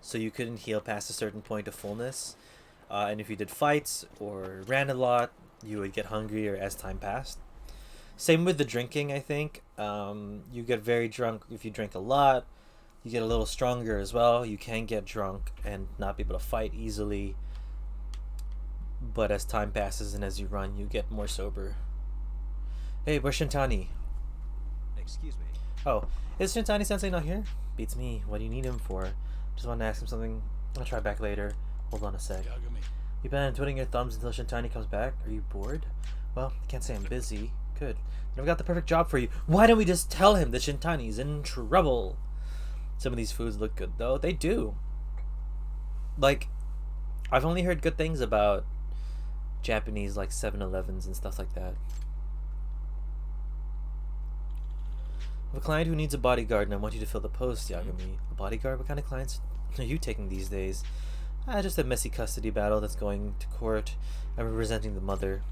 so you couldn't heal past a certain point of fullness. And if you did fights or ran a lot, you would get hungrier as time passed. Same with the drinking, I think. You get very drunk if you drink a lot. You get a little stronger as well. You can get drunk and not be able to fight easily. but as time passes and as you run, you get more sober. Hey, where's Shintani? Excuse me. Oh, is Shintani Sensei not here? Beats me. What do you need him for? Just want to ask him something. I'll try back later. Hold on a sec. Yagami. You plan on twiddling your thumbs until Shintani comes back? Are you bored? Well, I can't say I'm busy. Good. Then I've got the perfect job for you. Why don't we just tell him that Shintani's in trouble? Some of these foods look good, though. They do. Like, I've only heard good things about Japanese, like, 7-Elevens and stuff like that. I have a client who needs a bodyguard, and I want you to fill the post, Yagami. A bodyguard? What kind of clients are you taking these days? Just a messy custody battle that's going to court. I'm representing the mother.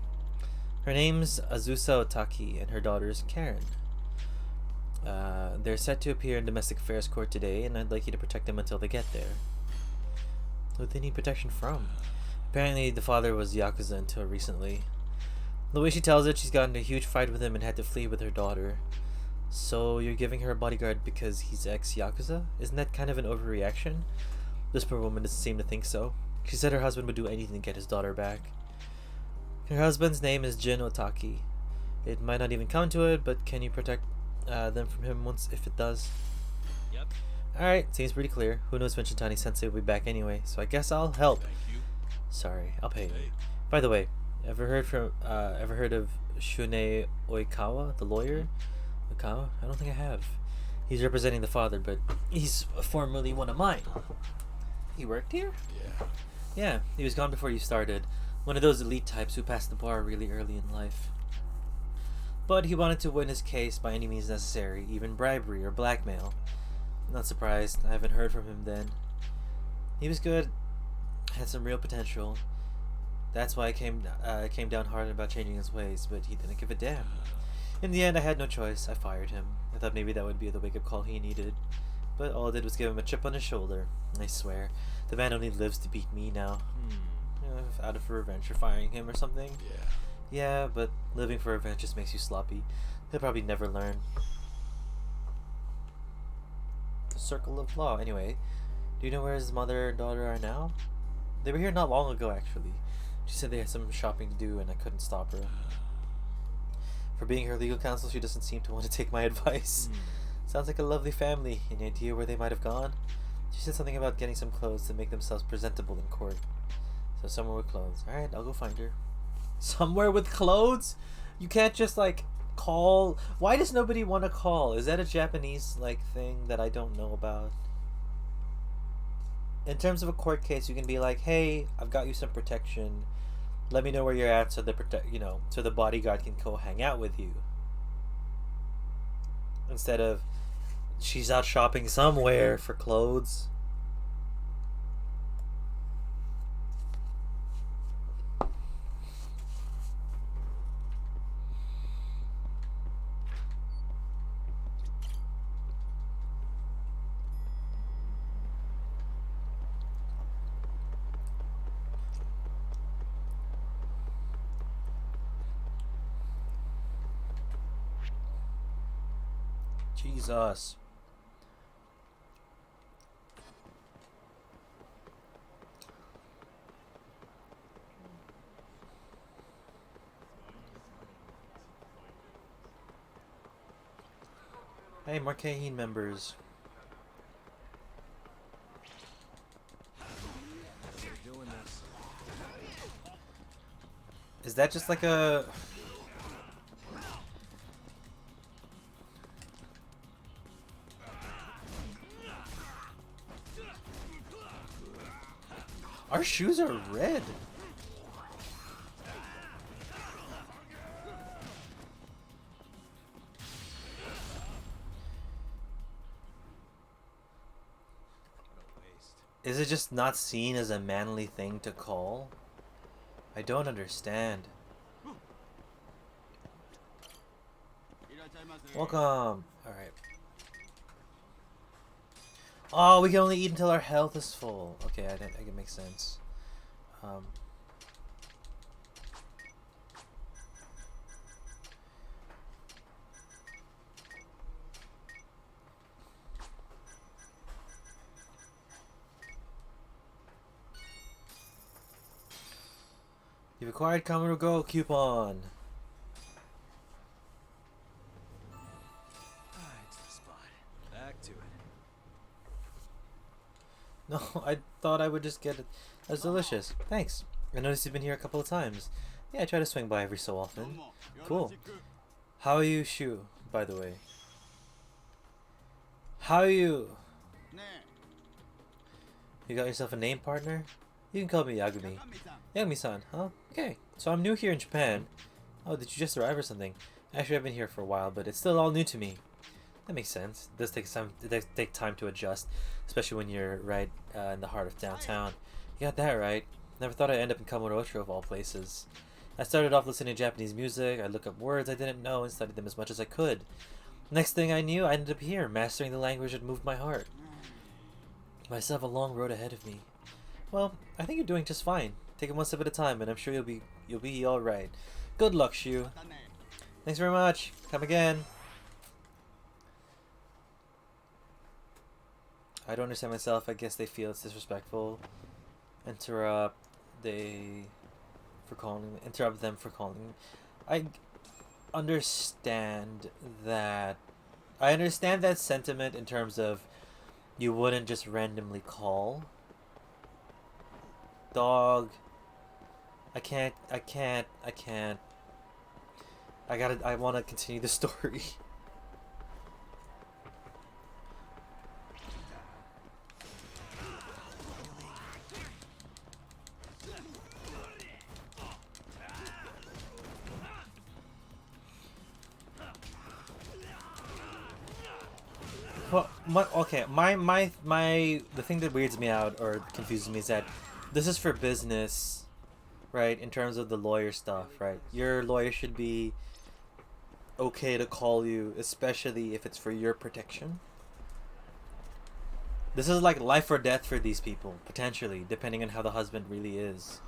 Her name's Azusa Otaki, and her daughter's Karen. They're set to appear in domestic affairs court today, and I'd like you to protect them until they get there. Who do they need protection from? Apparently, the father was Yakuza until recently. The way she tells it, she's gotten in a huge fight with him and had to flee with her daughter. So, you're giving her a bodyguard because he's ex-Yakuza? Isn't that kind of an overreaction? This poor woman doesn't seem to think so. She said her husband would do anything to get his daughter back. Her husband's name is Jin Otaki. It might not even come to it, but can you protect them from him once if it does? Yep. Alright, seems pretty clear. Who knows when Shintani Sensei will be back anyway, so I guess I'll help. Thank you. Sorry, I'll pay you. Hey. By the way, ever heard of Shune Oikawa, the lawyer? Oikawa? I don't think I have. He's representing the father, but he's formerly one of mine. He worked here? Yeah. Yeah, he was gone before you started. One of those elite types who passed the bar really early in life. But he wanted to win his case by any means necessary, even bribery or blackmail. Not surprised, I haven't heard from him then. He was good, had some real potential. That's why I came down hard about changing his ways, but he didn't give a damn. In the end, I had no choice. I fired him. I thought maybe that would be the wake-up call he needed. But all I did was give him a chip on his shoulder. I swear, the man only lives to beat me now. Out of revenge for firing him or something. Yeah. Yeah, but living for revenge just makes you sloppy. He'll probably never learn. The circle of law. Anyway, do you know where his mother and daughter are now? They were here not long ago, actually. She said they had some shopping to do and I couldn't stop her. For being her legal counsel, she doesn't seem to want to take my advice. Sounds like a lovely family. Any idea where they might have gone? She said something about getting some clothes to make themselves presentable in court. So somewhere with clothes. Alright, I'll go find her. Somewhere with clothes? You can't just, like, call... Why does nobody want to call? Is that a Japanese, like, thing that I don't know about? In terms of a court case, you can be like, hey, I've got you some protection. Let me know where you're at so so the bodyguard can go hang out with you. Instead of, she's out shopping somewhere for clothes. Jesus. Hey, Marquehin members. We're doing this. Is that just like a... Our shoes are red. Is it just not seen as a manly thing to call? I don't understand. Welcome. Alright. Oh, we can only eat until our health is full. Okay, I think it makes sense. You've acquired Kamuro Go coupon. It's the spot. Back to it. No, I thought I would just get it. That's delicious. Thanks. I noticed you've been here a couple of times. Yeah, I try to swing by every so often. Cool. How are you, Shu, by the way? How are you? You got yourself a name, partner? You can call me Yagami. Yagami-san, huh? Okay, so I'm new here in Japan. Oh, did you just arrive or something? Actually, I've been here for a while, but it's still all new to me. That makes sense. It does take time to adjust, especially when you're right in the heart of downtown. You got that right. Never thought I'd end up in Kamurocho of all places. I started off listening to Japanese music. I looked up words I didn't know and studied them as much as I could. Next thing I knew, I ended up here, mastering the language that moved my heart. I still have a long road ahead of me. Well, I think you're doing just fine. Take it one step at a time, and I'm sure you'll be all right. Good luck, Shu. Thanks very much. Come again. I don't understand myself. I guess they feel it's disrespectful. Interrupt them for calling. I understand that. I understand that sentiment in terms of you wouldn't just randomly call. Dog. I can't. I want to continue the story. Well, the thing that weirds me out or confuses me is that this is for business, right? In terms of the lawyer stuff, right? Your lawyer should be okay to call you, especially if it's for your protection. This is like life or death for these people, potentially, depending on how the husband really is.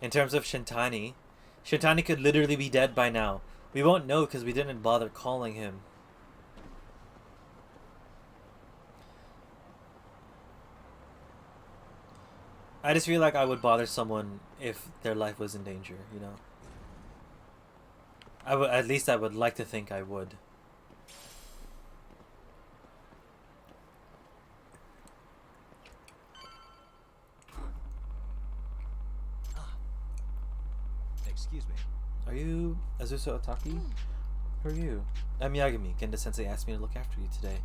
In terms of Shintani could literally be dead by now. We won't know because we didn't bother calling him. I just feel like I would bother someone if their life was in danger, you know? At least I would like to think I would. Excuse me. Are you Azusa Otaki? Who are you? I'm Yagami. Genda-sensei asked me to look after you today.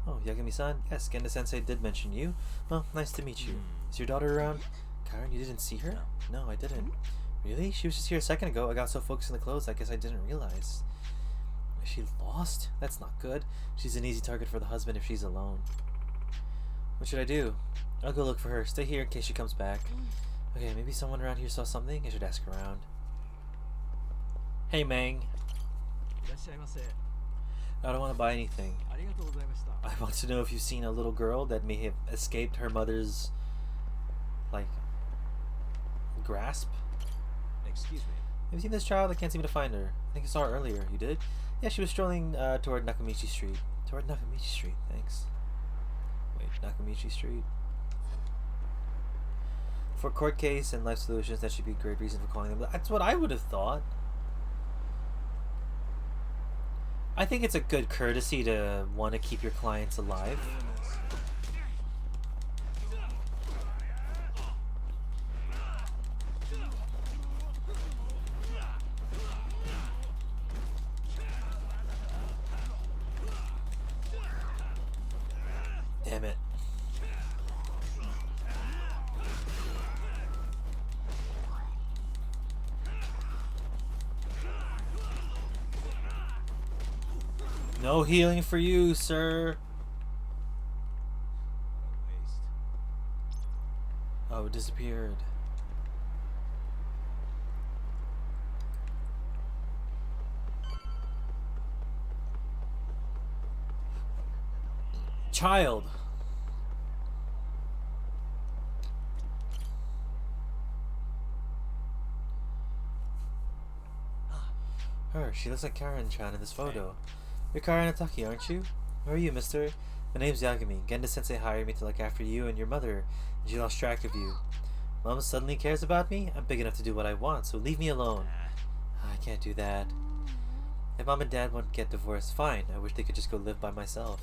Oh, Yagami-san? Yes, Genda-sensei did mention you. Well, nice to meet you. Is your daughter around? Karen, you didn't see her? No, I didn't. Really? She was just here a second ago. I got so focused on the clothes, I guess I didn't realize. Is she lost? That's not good. She's an easy target for the husband if she's alone. What should I do? I'll go look for her. Stay here in case she comes back. Okay, maybe someone around here saw something. I should ask around. Hey, Mang. I don't want to buy anything. I want to know if you've seen a little girl that may have escaped her mother's, like, grasp. Excuse me. Have you seen this child? I can't seem to find her. I think I saw her earlier. You did? Yeah, she was strolling toward Nakamichi Street. Toward Nakamichi Street, thanks. Wait, Nakamichi Street? For court case and life solutions, that should be a great reason for calling them. That's what I would have thought. I think it's a good courtesy to want to keep your clients alive. Damn it. No healing for you, sir. Oh, it disappeared. Child. Her. She looks like Karen-chan in this photo. You're Karen Ataki, aren't you? Who are you, mister? My name's Yagami. Genda-sensei hired me to look after you and your mother, and she lost track of you. Mom suddenly cares about me? I'm big enough to do what I want, so leave me alone. I can't do that. If Mom and Dad want to get divorced, fine. I wish they could just go live by myself.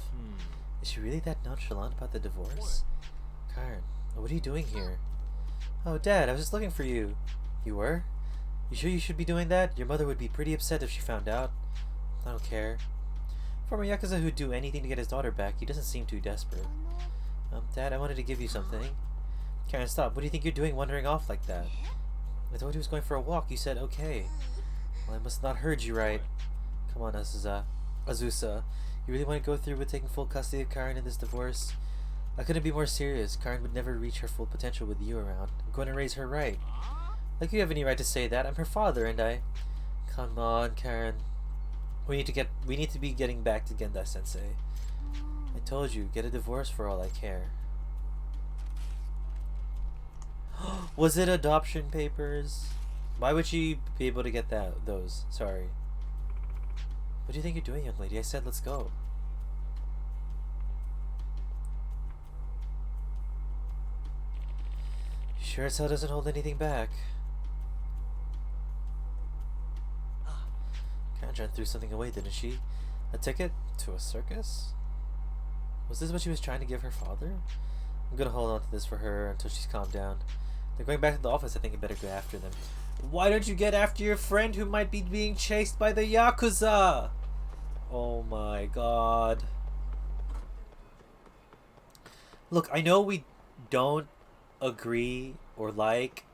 Is she really that nonchalant about the divorce? Karen, what are you doing here? Oh, Dad, I was just looking for you. You were? You sure you should be doing that? Your mother would be pretty upset if she found out. I don't care. Former Yakuza who'd do anything to get his daughter back, he doesn't seem too desperate. Dad, I wanted to give you something. Karen, stop. What do you think you're doing wandering off like that? I told you he was going for a walk. You said okay. Well, I must have not heard you right. Come on, Azusa. You really want to go through with taking full custody of Karen in this divorce? I couldn't be more serious. Karen would never reach her full potential with you around. I'm going to raise her right. Like you have any right to say that. I'm her father, and I... Come on, Karen. We need to be getting back to Genda Sensei. I told you, get a divorce for all I care. Was it adoption papers? Why would she be able to get those? Sorry. What do you think you're doing, young lady? I said let's go. Sure as hell doesn't hold anything back. Karen threw something away, didn't she? A ticket to a circus? Was this what she was trying to give her father? I'm gonna hold on to this for her until she's calmed down. They're going back to the office. I think I better go after them. Why don't you get after your friend who might be being chased by the Yakuza? Oh my god. Look, I know we don't agree or like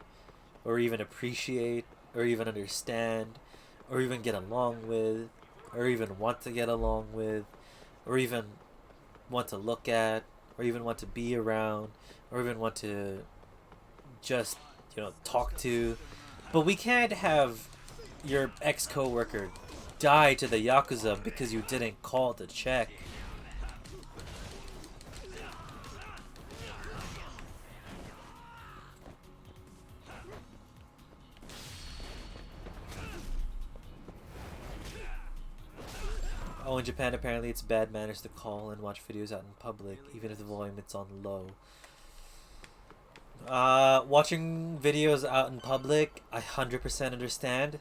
or even appreciate or even understand or even get along with or even want to get along with or even want to look at or even want to be around or even want to just, talk to. But we can't have your ex-coworker die to the Yakuza because you didn't call to check. Oh, in Japan, apparently it's bad manners to call and watch videos out in public, even if the volume is on low. Watching videos out in public, I 100% understand.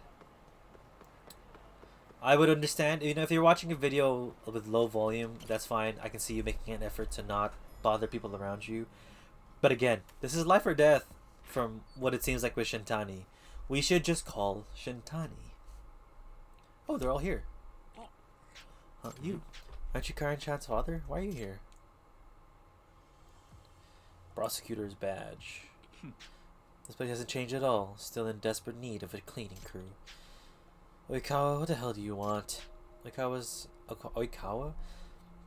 I would understand, if you're watching a video with low volume, that's fine. I can see you making an effort to not bother people around you. But again, this is life or death from what it seems like with Shintani. We should just call Shintani. Oh, they're all here. You. Aren't you Karen-chan's father? Why are you here? Prosecutor's badge. This place hasn't changed at all. Still in desperate need of a cleaning crew. Oikawa, what the hell do you want? Oikawa?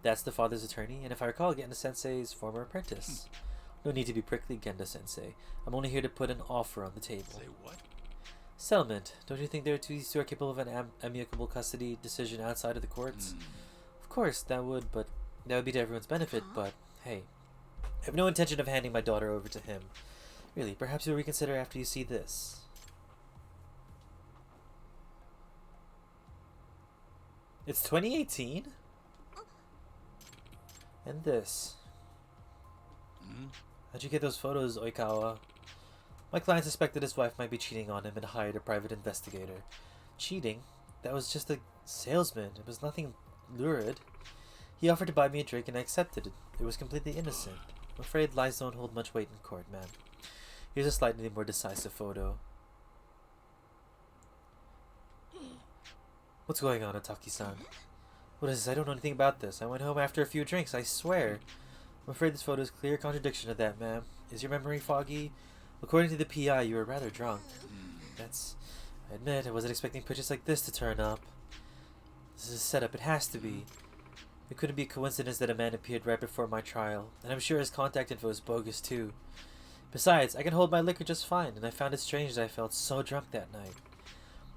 That's the father's attorney, and if I recall, Genda Sensei's former apprentice. No need to be prickly, Genda Sensei. I'm only here to put an offer on the table. Say what? Settlement. Don't you think these two are capable of an amicable custody decision outside of the courts? Of course, that would be to everyone's benefit, but hey, I have no intention of handing my daughter over to him. Really, perhaps you'll reconsider after you see this. It's 2018? And this. How'd you get those photos, Oikawa? My client suspected his wife might be cheating on him and hired a private investigator. Cheating? That was just a salesman. It was nothing lurid. He offered to buy me a drink and I accepted it. It was completely innocent. I'm afraid lies don't hold much weight in court, man. Here's a slightly more decisive photo. What's going on, Ataki-san? What is this? I don't know anything about this. I went home after a few drinks, I swear. I'm afraid this photo is clear contradiction of that, ma'am. Is your memory foggy? According to the PI, you were rather drunk. I admit, I wasn't expecting pictures like this to turn up. This is a setup, it has to be. It couldn't be a coincidence that a man appeared right before my trial, and I'm sure his contact info is bogus too. Besides, I can hold my liquor just fine, and I found it strange that I felt so drunk that night.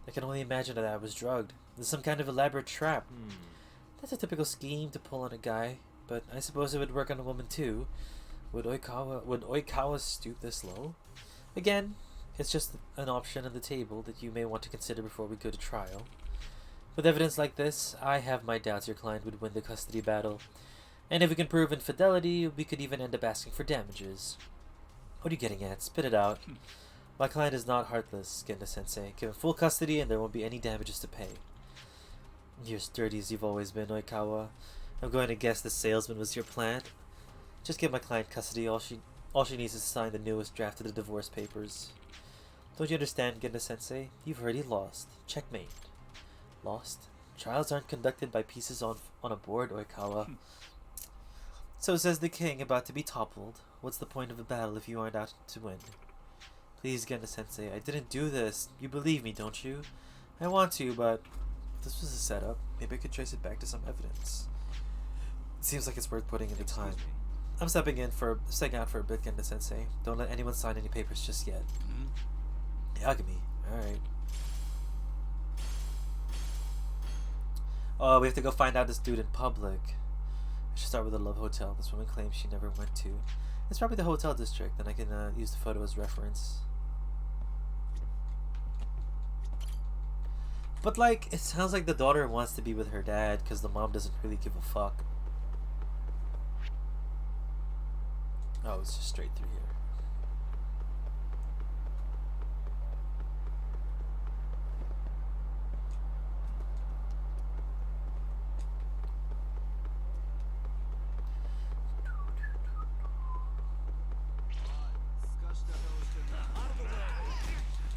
I can only imagine that I was drugged. This is some kind of elaborate trap. That's a typical scheme to pull on a guy, but I suppose it would work on a woman too. Would Oikawa stoop this low? Again, it's just an option on the table that you may want to consider before we go to trial. With evidence like this, I have my doubts your client would win the custody battle. And if we can prove infidelity, we could even end up asking for damages. What are you getting at? Spit it out. My client is not heartless, Genda-sensei. Give him full custody and there won't be any damages to pay. You're sturdy as you've always been, Oikawa. I'm going to guess the salesman was your plant. Just give my client custody. All she needs is to sign the newest draft of the divorce papers. Don't you understand, Genda-sensei? You've already lost. Checkmate. Lost? Trials aren't conducted by pieces on a board, Oikawa. So says the king, about to be toppled. What's the point of a battle if you aren't out to win? Please, Genda-sensei, I didn't do this. You believe me, don't you? I want to, but this was a setup. Maybe I could trace it back to some evidence. It seems like it's worth putting in the time. I'm stepping out for a bit, Genda-sensei. Don't let anyone sign any papers just yet. Yagami. Alright. Oh, we have to go find out this dude in public. I should start with the Love Hotel. This woman claims she never went to. It's probably the hotel district, then I can use the photo as reference. But like, it sounds like the daughter wants to be with her dad because the mom doesn't really give a fuck. Oh, it's just straight through here.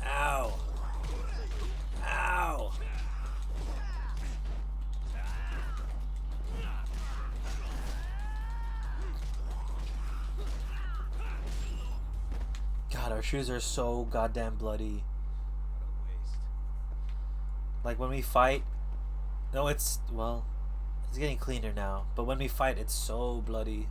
Ow. Ow. God, our shoes are so goddamn bloody. Like when we fight, no, it's, well, it's getting cleaner now, but when we fight, it's so bloody.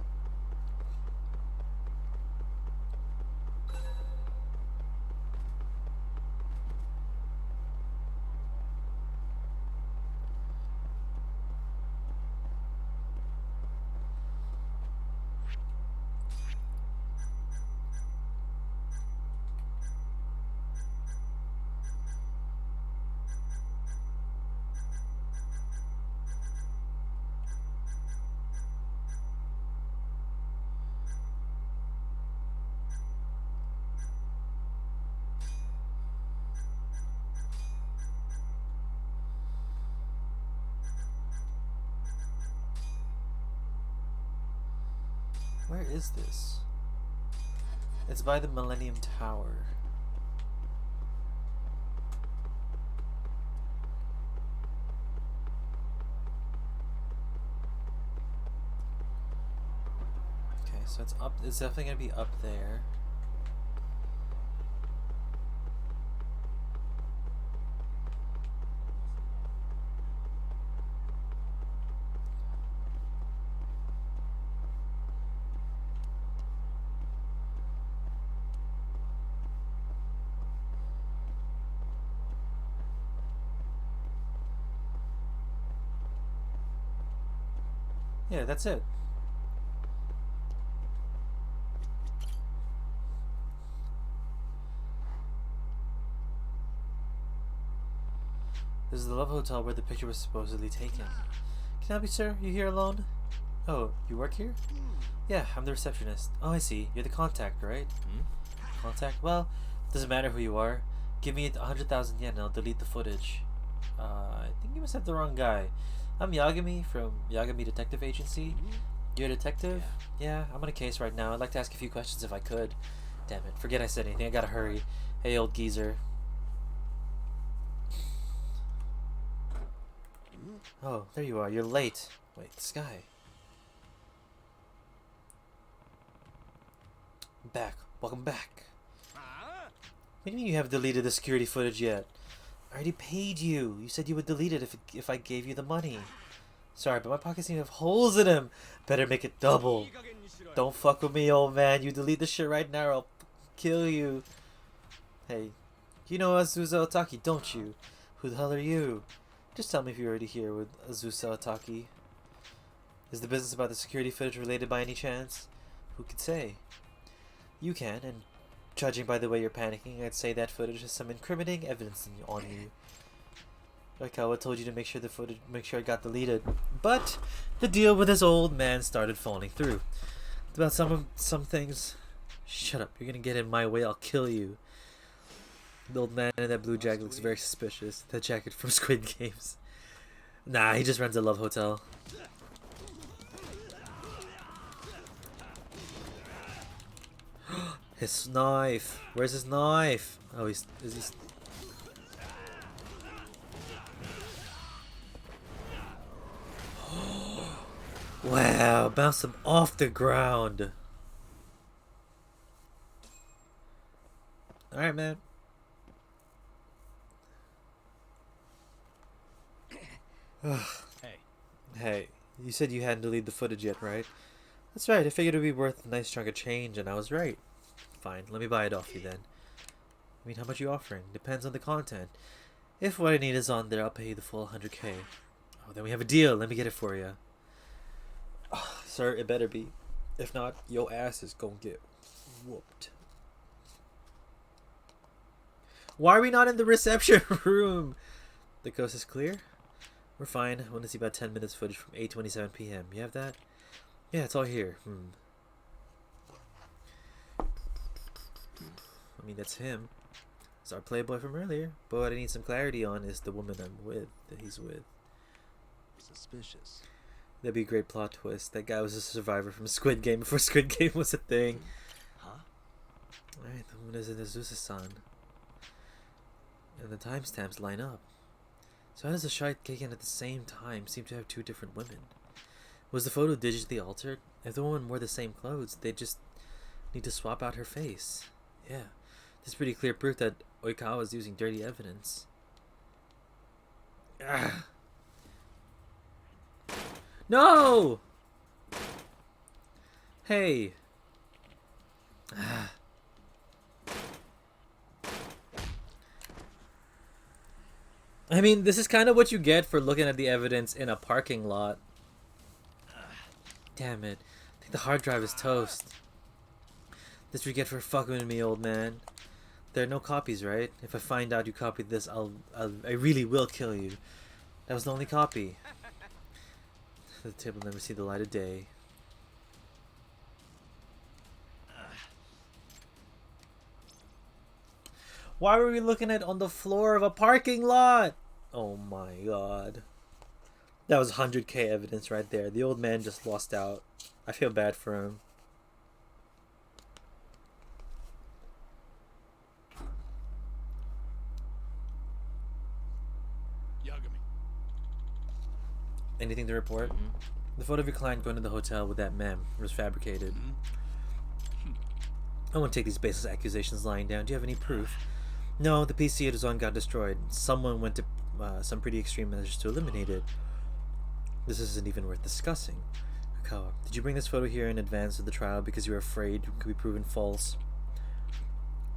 Where is this? It's by the Millennium Tower. Okay, so it's up. It's definitely gonna be up there. Yeah, that's it. This is the Love Hotel where the picture was supposedly taken. Can I help you, sir? You here alone? Oh, you work here? Yeah, I'm the receptionist. Oh, I see. You're the contact, right? Contact? Well, doesn't matter who you are. Give me 100,000 yen and I'll delete the footage. I think you must have the wrong guy. I'm Yagami from Yagami Detective Agency. You're a detective? Yeah, I'm on a case right now. I'd like to ask a few questions if I could. Damn it, forget I said anything. I gotta hurry. Hey, old geezer. Oh, there you are. You're late. Wait, this guy. Back. Welcome back. What do you mean you haven't deleted the security footage yet? I already paid you. You said you would delete it if I gave you the money. Sorry, but my pockets seem to have holes in them. Better make it double. Don't fuck with me, old man. You delete this shit right now or I'll kill you. Hey, you know Azusa Otaki, don't you? Who the hell are you? Just tell me if you're already here with Azusa Otaki. Is the business about the security footage related by any chance? Who could say? You can, and judging by the way you're panicking, I'd say that footage has some incriminating evidence on you. Oikawa told you to make sure it got deleted, but the deal with this old man started falling through. About some things, Shut up. You're gonna get in my way, I'll kill you. The old man in that blue jacket looks very suspicious. That jacket from Squid Games. Nah, he just runs a love hotel. His knife. Where's his knife? Oh, is he... Wow, bounced him off the ground. Alright, man. Hey. Hey, you said you hadn't deleted the footage yet, right? That's right, I figured it would be worth a nice chunk of change, and I was right. Fine, let me buy it off you then. I mean, how much are you offering? Depends on the content. If what I need is on there, I'll pay you the full 100K. Oh, then we have a deal. Let me get it for you. Oh, sir, it better be. If not, your ass is gonna get whooped. Why are we not in the reception room? The coast is clear? We're fine. I want to see about 10 minutes footage from 8:27 p.m. You have that? Yeah, it's all here. I mean, that's him. It's our playboy from earlier. But what I need some clarity on is the woman I'm with, that he's with. Suspicious. That'd be a great plot twist. That guy was a survivor from Squid Game before Squid Game was a thing. Huh? Alright, the woman is in Azusa-san. And the timestamps line up. So how does the shot taken at the same time seem to have two different women? Was the photo digitally altered? If the woman wore the same clothes, they'd just need to swap out her face. Yeah, this is pretty clear proof that Oikawa is using dirty evidence. Ah. No! Hey! Ah. I mean, this is kind of what you get for looking at the evidence in a parking lot. Damn it. I think the hard drive is toast. This what you get for fucking with me, old man. There are no copies, right? If I find out you copied this, I really will kill you. That was the only copy. The tape will never see the light of day. Why were we looking at on the floor of a parking lot? Oh my god. That was 100K evidence right there. The old man just lost out. I feel bad for him. Yagami. Anything to report? The photo of your client going to the hotel with that mem was fabricated. I won't take these baseless accusations lying down. Do you have any proof? No, the PC it was on got destroyed. Someone went to some pretty extreme measures to eliminate it. This isn't even worth discussing. Akawa, did you bring this photo here in advance of the trial because you were afraid it could be proven false?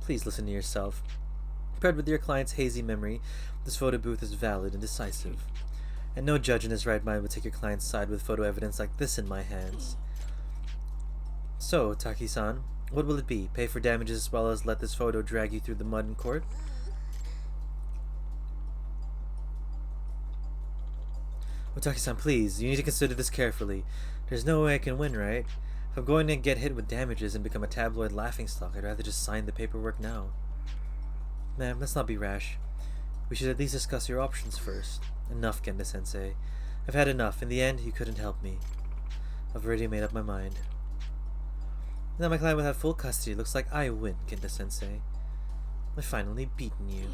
Please listen to yourself. Compared with your client's hazy memory, this photo booth is valid and decisive. And no judge in his right mind would take your client's side with photo evidence like this in my hands. So, Taki-san, what will it be? Pay for damages as well as let this photo drag you through the mud in court? Otaki-san, please, you need to consider this carefully. There's no way I can win, right? If I'm going to get hit with damages and become a tabloid laughingstock, I'd rather just sign the paperwork now. Ma'am, let's not be rash. We should at least discuss your options first. Enough, Kenda-sensei. I've had enough. In the end, you couldn't help me. I've already made up my mind. Now my client will have full custody. Looks like I win, Kenta-sensei. I've finally beaten you.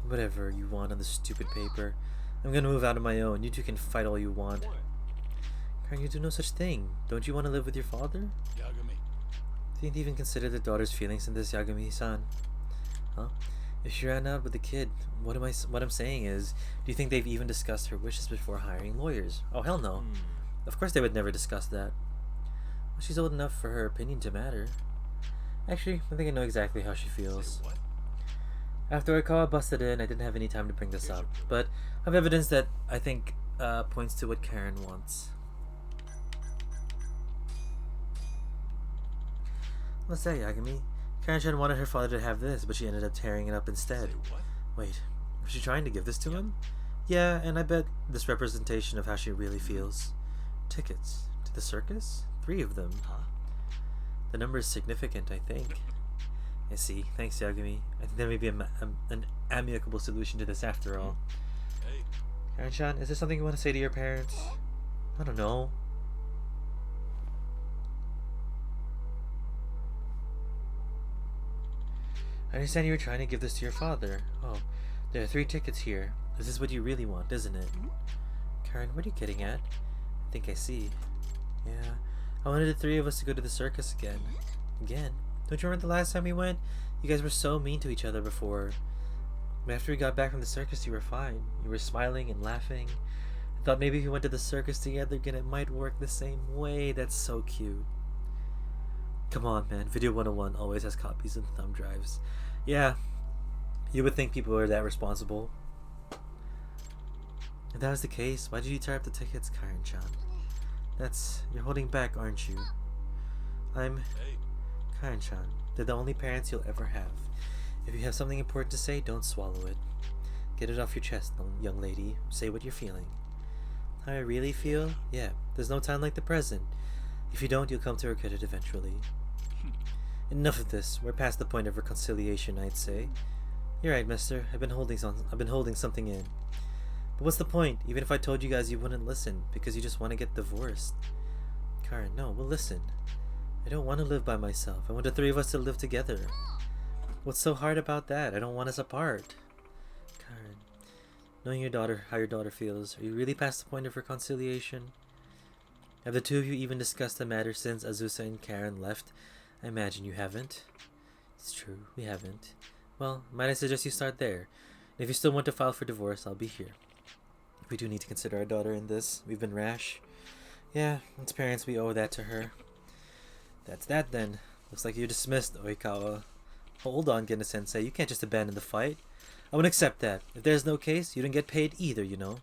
Whatever you want on the stupid paper. I'm gonna move out on my own. You two can fight all you want. Can't you do no such thing? Don't you want to live with your father? Yagami. Didn't even consider the daughter's feelings in this, Yagami-san. Huh? If she ran out with the kid, what I'm saying is, do you think they've even discussed her wishes before hiring lawyers? Oh, hell no. Of course they would never discuss that. Well, she's old enough for her opinion to matter. Actually, I think I know exactly how she feels. Say what? After Oikawa busted in, I didn't have any time to bring this up, but I have evidence that I think points to what Karen wants. What's that, Yagami? Karen-chan wanted her father to have this, but she ended up tearing it up instead. Say what? Wait, was she trying to give this to him? Yeah, and I bet this representation of how she really feels. Tickets to the circus? 3 of them. Huh? The number is significant, I think. I see. Thanks, Yagami. I think there may be an amicable solution to this after all. Hey, Karen-chan, is there something you want to say to your parents? I don't know. I understand you were trying to give this to your father. Oh, there are 3 tickets here. This is what you really want, isn't it? Karen, what are you getting at? I think I see. Yeah, I wanted the 3 of us to go to the circus again. Again? Don't you remember the last time we went? You guys were so mean to each other before. But after we got back from the circus, you were fine. You were smiling and laughing. I thought maybe if we went to the circus together again, it might work the same way. That's so cute. Come on, man. Video 101 always has copies and thumb drives. Yeah, you would think people are that responsible. If that was the case, why did you tear up the tickets, Karen-chan? You're holding back, aren't you? hey, Karen-chan, they're the only parents you'll ever have. If you have something important to say, don't swallow it. Get it off your chest, young lady. Say what you're feeling. How I really feel? Yeah, there's no time like the present. If you don't, you'll come to regret it eventually. Enough of this. We're past the point of reconciliation, I'd say. You're right, mister. I've been holding something in. But what's the point? Even if I told you guys, you wouldn't listen, because you just want to get divorced. Karen, no, we'll listen. I don't want to live by myself. I want the 3 of us to live together. What's so hard about that? I don't want us apart. Karen, knowing how your daughter feels, are you really past the point of reconciliation? Have the 2 of you even discussed the matter since Azusa and Karen left? I imagine you haven't. It's true, we haven't. Well, might I suggest you start there? And if you still want to file for divorce, I'll be here. We do need to consider our daughter in this. We've been rash. Yeah, as parents, we owe that to her. That's that then. Looks like you're dismissed, Oikawa. Hold on, Gena-sensei. You can't just abandon the fight. I won't accept that. If there's no case, you don't get paid either, you know.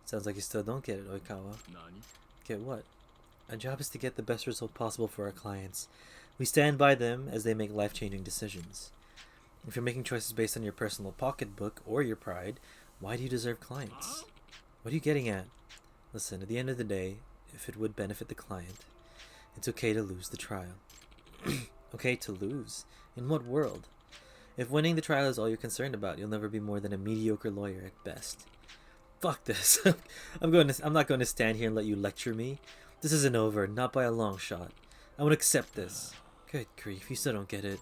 Sounds like you still don't get it, Oikawa. Get what? Our job is to get the best result possible for our clients. We stand by them as they make life-changing decisions. If you're making choices based on your personal pocketbook or your pride, why do you deserve clients? What are you getting at? Listen, at the end of the day, if it would benefit the client, it's okay to lose the trial. Okay to lose? In what world? If winning the trial is all you're concerned about, you'll never be more than a mediocre lawyer at best. Fuck this. I'm not going to stand here and let you lecture me. This isn't over, not by a long shot. I won't accept this. Good grief, you still don't get it.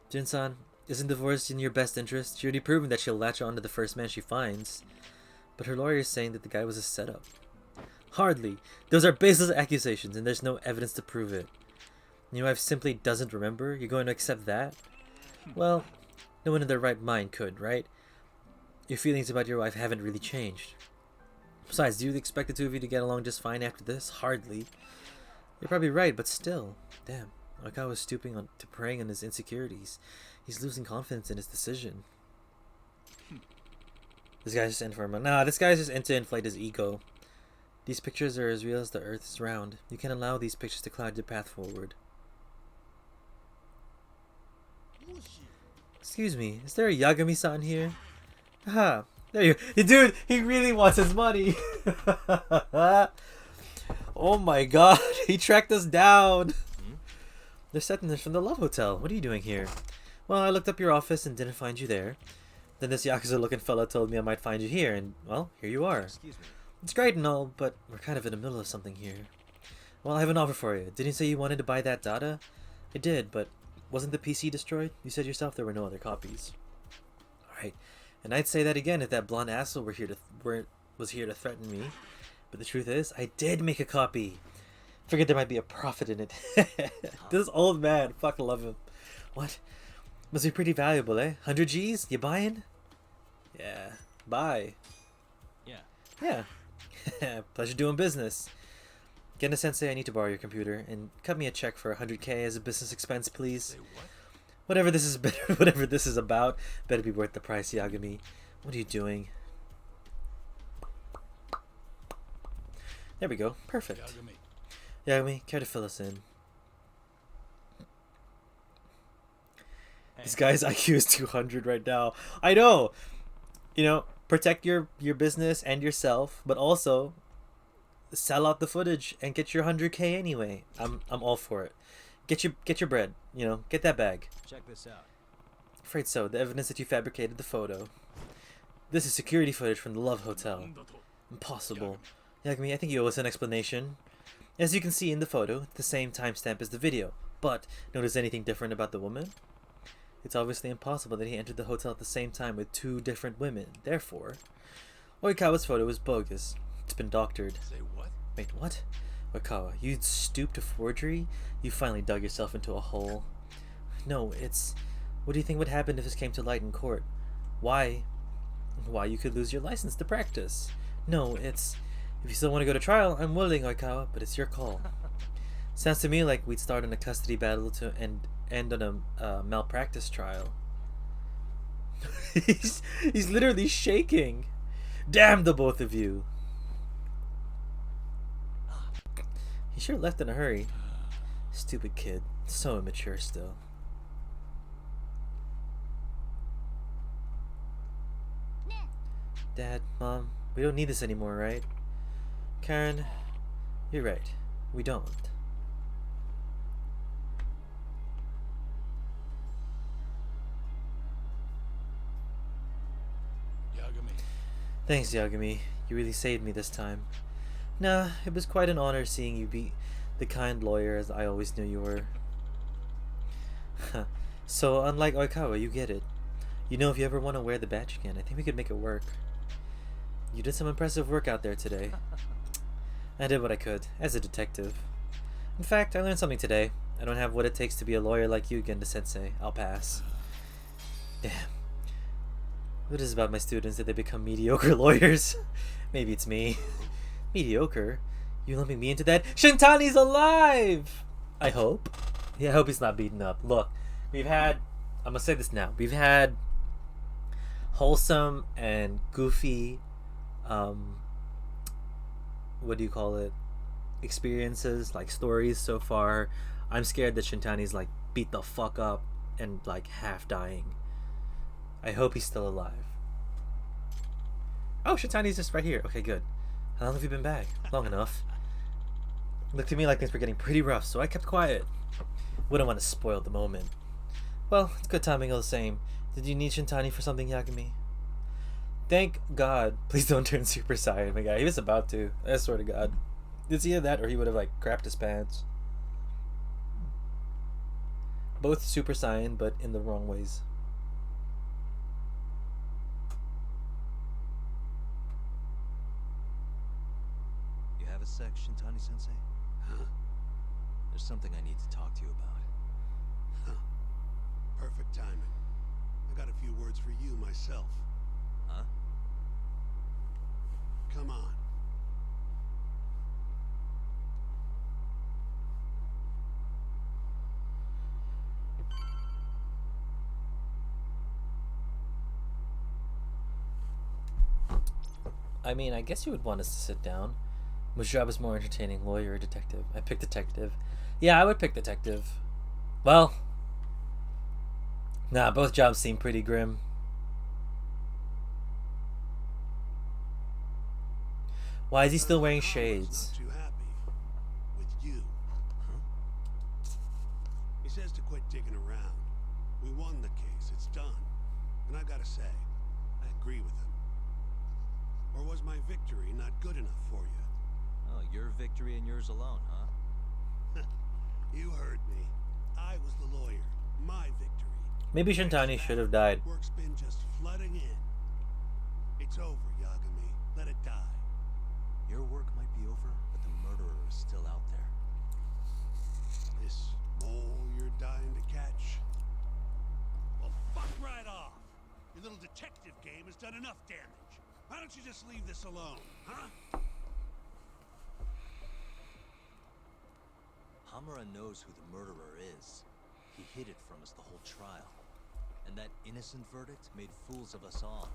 Jin-san, isn't divorce in your best interest? She already proven that she'll latch on to the first man she finds. But her lawyer is saying that the guy was a setup. Hardly. Those are baseless accusations, and there's no evidence to prove it. Your wife simply doesn't remember? You're going to accept that? Well, no one in their right mind could, right? Your feelings about your wife haven't really changed. Besides, do you expect the 2 of you to get along just fine after this? Hardly. You're probably right, but still. Damn. Oikawa was stooping to preying on his insecurities. He's losing confidence in his decision. This guy's just in for a moment. Nah, this guy's just in to inflate his ego. These pictures are as real as the earth is round. You can't allow these pictures to cloud your path forward. Excuse me, is there a Yagami-san here? Aha, there you dude, he really wants his money. Oh my god, he tracked us down. They're setting this from the Love Hotel. What are you doing here? Well, I looked up your office and didn't find you there. Then this Yakuza-looking fella told me I might find you here, and, well, here you are. Excuse me. It's great and all, but we're kind of in the middle of something here. Well, I have an offer for you. Didn't you say you wanted to buy that data? I did, but wasn't the PC destroyed? You said yourself there were no other copies. Alright, and I'd say that again if that blonde asshole was here to threaten me. But the truth is, I did make a copy. Figured there might be a profit in it. This old man, fuck, love him. What? Must be pretty valuable, eh? 100 G's? You buying? Yeah, buy. Yeah. Pleasure doing business. Gena-sensei, I need to borrow your computer and cut me a check for 100K as a business expense, please. Say what? Whatever this is about, better be worth the price, Yagami. What are you doing? There we go. Perfect. Yagami, care to fill us in? This guy's IQ is 200 right now. I know. You know, protect your business and yourself, but also sell out the footage and get your 100K anyway. I'm all for it. Get your bread. You know, get that bag. Check this out. Afraid so. The evidence that you fabricated the photo. This is security footage from the Love Hotel. Impossible. Yagami, I think you owe us an explanation. As you can see in the photo, it's the same timestamp as the video. But, notice anything different about the woman? It's obviously impossible that he entered the hotel at the same time with two different women. Therefore, Oikawa's photo is bogus. It's been doctored. Say what? Wait, what? Oikawa, you'd stoop to forgery? You finally dug yourself into a hole. No, it's... What do you think would happen if this came to light in court? Why? Why, you could lose your license to practice. No, it's... If you still want to go to trial, I'm willing, Oikawa, but it's your call. Sounds to me like we'd start in a custody battle to end on a malpractice trial. he's literally shaking. Damn the both of you. He sure left in a hurry. Stupid kid. So immature still. Dad, Mom, we don't need this anymore, right? Karen, you're right. We don't. Yagami. Thanks, Yagami. You really saved me this time. Nah, it was quite an honor seeing you be the kind lawyer as I always knew you were. So, unlike Oikawa, you get it. You know, if you ever want to wear the badge again, I think we could make it work. You did some impressive work out there today. I did what I could, as a detective. In fact, I learned something today. I don't have what it takes to be a lawyer like you, Genda-sensei. I'll pass. Damn. What is it about my students that they become mediocre lawyers? Maybe it's me. Mediocre? You lumping me into that? Shintani's alive! I hope. Yeah, I hope he's not beaten up. Look, we've had... I'm gonna say this now. We've had wholesome and goofy... what do you call it? Experiences, like stories so far. I'm scared that Shintani's like beat the fuck up and like half dying. I hope he's still alive. Oh, Shintani's just right here. Okay, good. How long have you been back? Long enough. Looked to me like things were getting pretty rough, so I kept quiet. Wouldn't want to spoil the moment. Well, it's good timing all the same. Did you need Shintani for something, Yagami? Thank God. Please don't turn Super Saiyan, my guy. He was about to. I swear to God. It's either that or he would have, like, crapped his pants. Both Super Saiyan, but in the wrong ways. You have a sec, Shintani-sensei? Huh? There's something I need to talk to you about. Huh. Perfect timing. I got a few words for you myself. Huh? Come on. I mean, I guess you would want us to sit down. Which job is more entertaining, lawyer or detective? I pick detective. Yeah, I would pick detective. Well, nah, both jobs seem pretty grim. Why is he still wearing shades? Not too happy with you. Huh? He says to quit digging around. We won the case. It's done. And I gotta say, I agree with him. Or was my victory not good enough for you? Oh, your victory and yours alone, huh? You heard me. I was the lawyer. My victory. Maybe Shintani should have died. Work's been just flooding in. It's over, Yagami. Let it die. Your work might be over, but the murderer is still out there. This mole you're dying to catch. Well, fuck right off. Your little detective game has done enough damage. Why don't you just leave this alone, huh? Hamura knows who the murderer is. He hid it from us the whole trial. And that innocent verdict made fools of us all.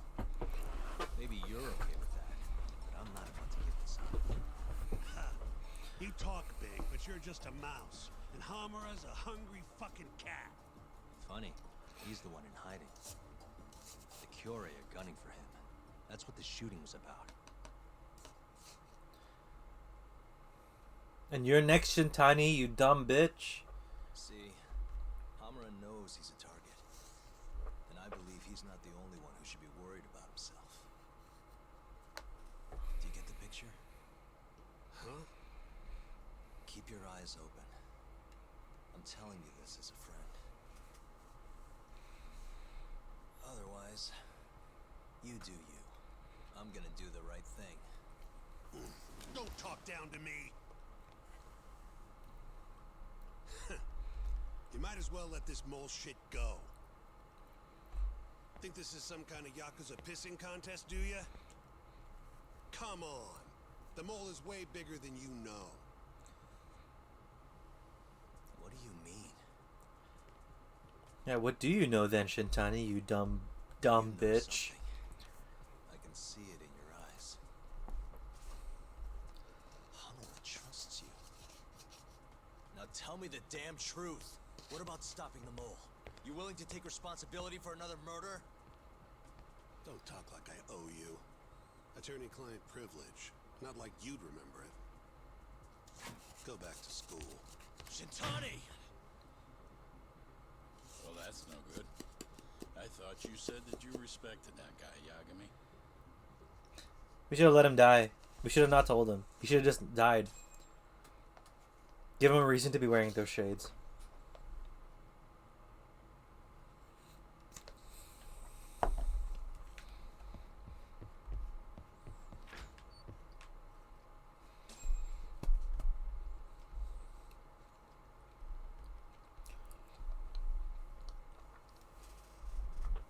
Maybe you're okay with that, but I'm not about to give this up. You talk big, but you're just a mouse. And Hamura's a hungry fucking cat. Funny, he's the one in hiding. The Kyorei are gunning for him. That's what the shooting was about. And you're next, Shintani, you dumb bitch. See, Hamura knows he's a target. And I believe he's not the only one who should be worried about himself. Do you get the picture? Huh? Keep your eyes open. I'm telling you this as a friend. Otherwise, you do you. I'm gonna do the right thing. Don't talk down to me. You might as well let this mole shit go. Think this is some kind of Yakuza pissing contest, do ya? Come on. The mole is way bigger than you know. What do you mean? Yeah, what do you know then, Shintani, you dumb You know bitch? something. I can see it in your eyes. Hamura trusts you. Now tell me the damn truth. What about stopping the mole? You willing to take responsibility for another murder? Don't talk like I owe you. Attorney-client privilege. Not like you'd remember it. Go back to school. Shintani! Well, that's no good. I thought you said that you respected that guy, Yagami. We should have let him die. We should have not told him. He should have just died. Give him a reason to be wearing those shades.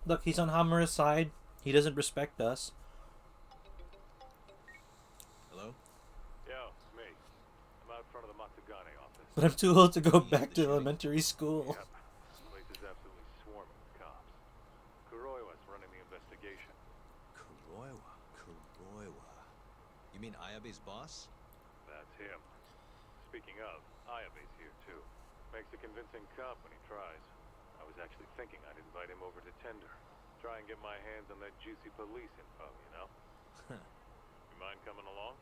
Look, he's on Hamura's side. He doesn't respect us. Hello? Yo, it's me. I'm out front of the Matsugane office. But I'm too old to go back to elementary school. Yep. This place is absolutely swarming with cops. Kuroiwa's running the investigation. Kuroiwa. Kuroiwa. You mean Ayabe's boss? That's him. Speaking of, Ayabe's here too. Makes a convincing cop when he tries. I was actually thinking I'd invite him over to Tender. Try and get my hands on that juicy police info, you know? You mind coming along?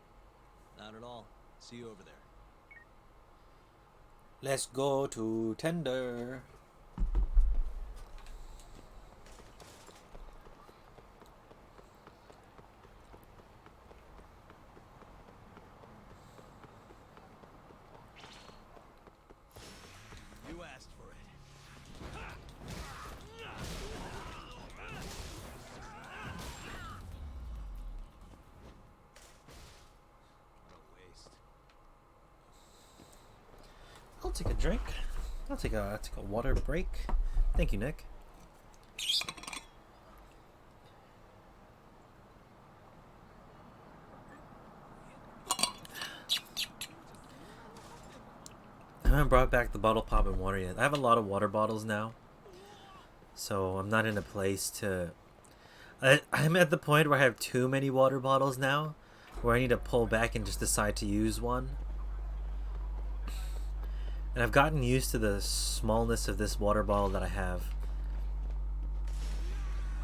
Not at all. See you over there. Let's go to Tender. You asked for it. What a waste. I'll take a drink. I'll take a water break. Thank you, Nick. I haven't brought back the bottle pop and water yet. I have a lot of water bottles now, so I'm not in a place to. I'm at the point where I have too many water bottles now, where I need to pull back and just decide to use one. And I've gotten used to the smallness of this water bottle that I have.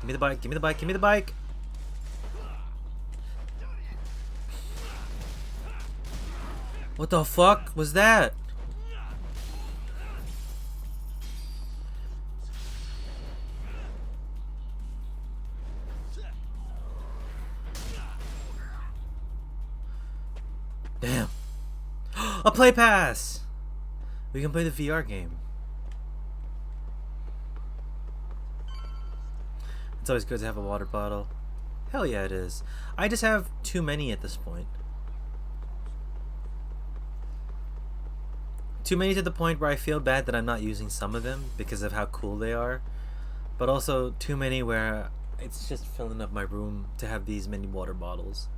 Give me the bike, give me the bike, give me the bike! What the fuck was that? Damn. A play pass! We can play the VR game. It's always good to have a water bottle. Hell yeah, it is. I just have too many at this point. Too many to the point where I feel bad that I'm not using some of them because of how cool they are. But also too many where it's just filling up my room to have these many water bottles.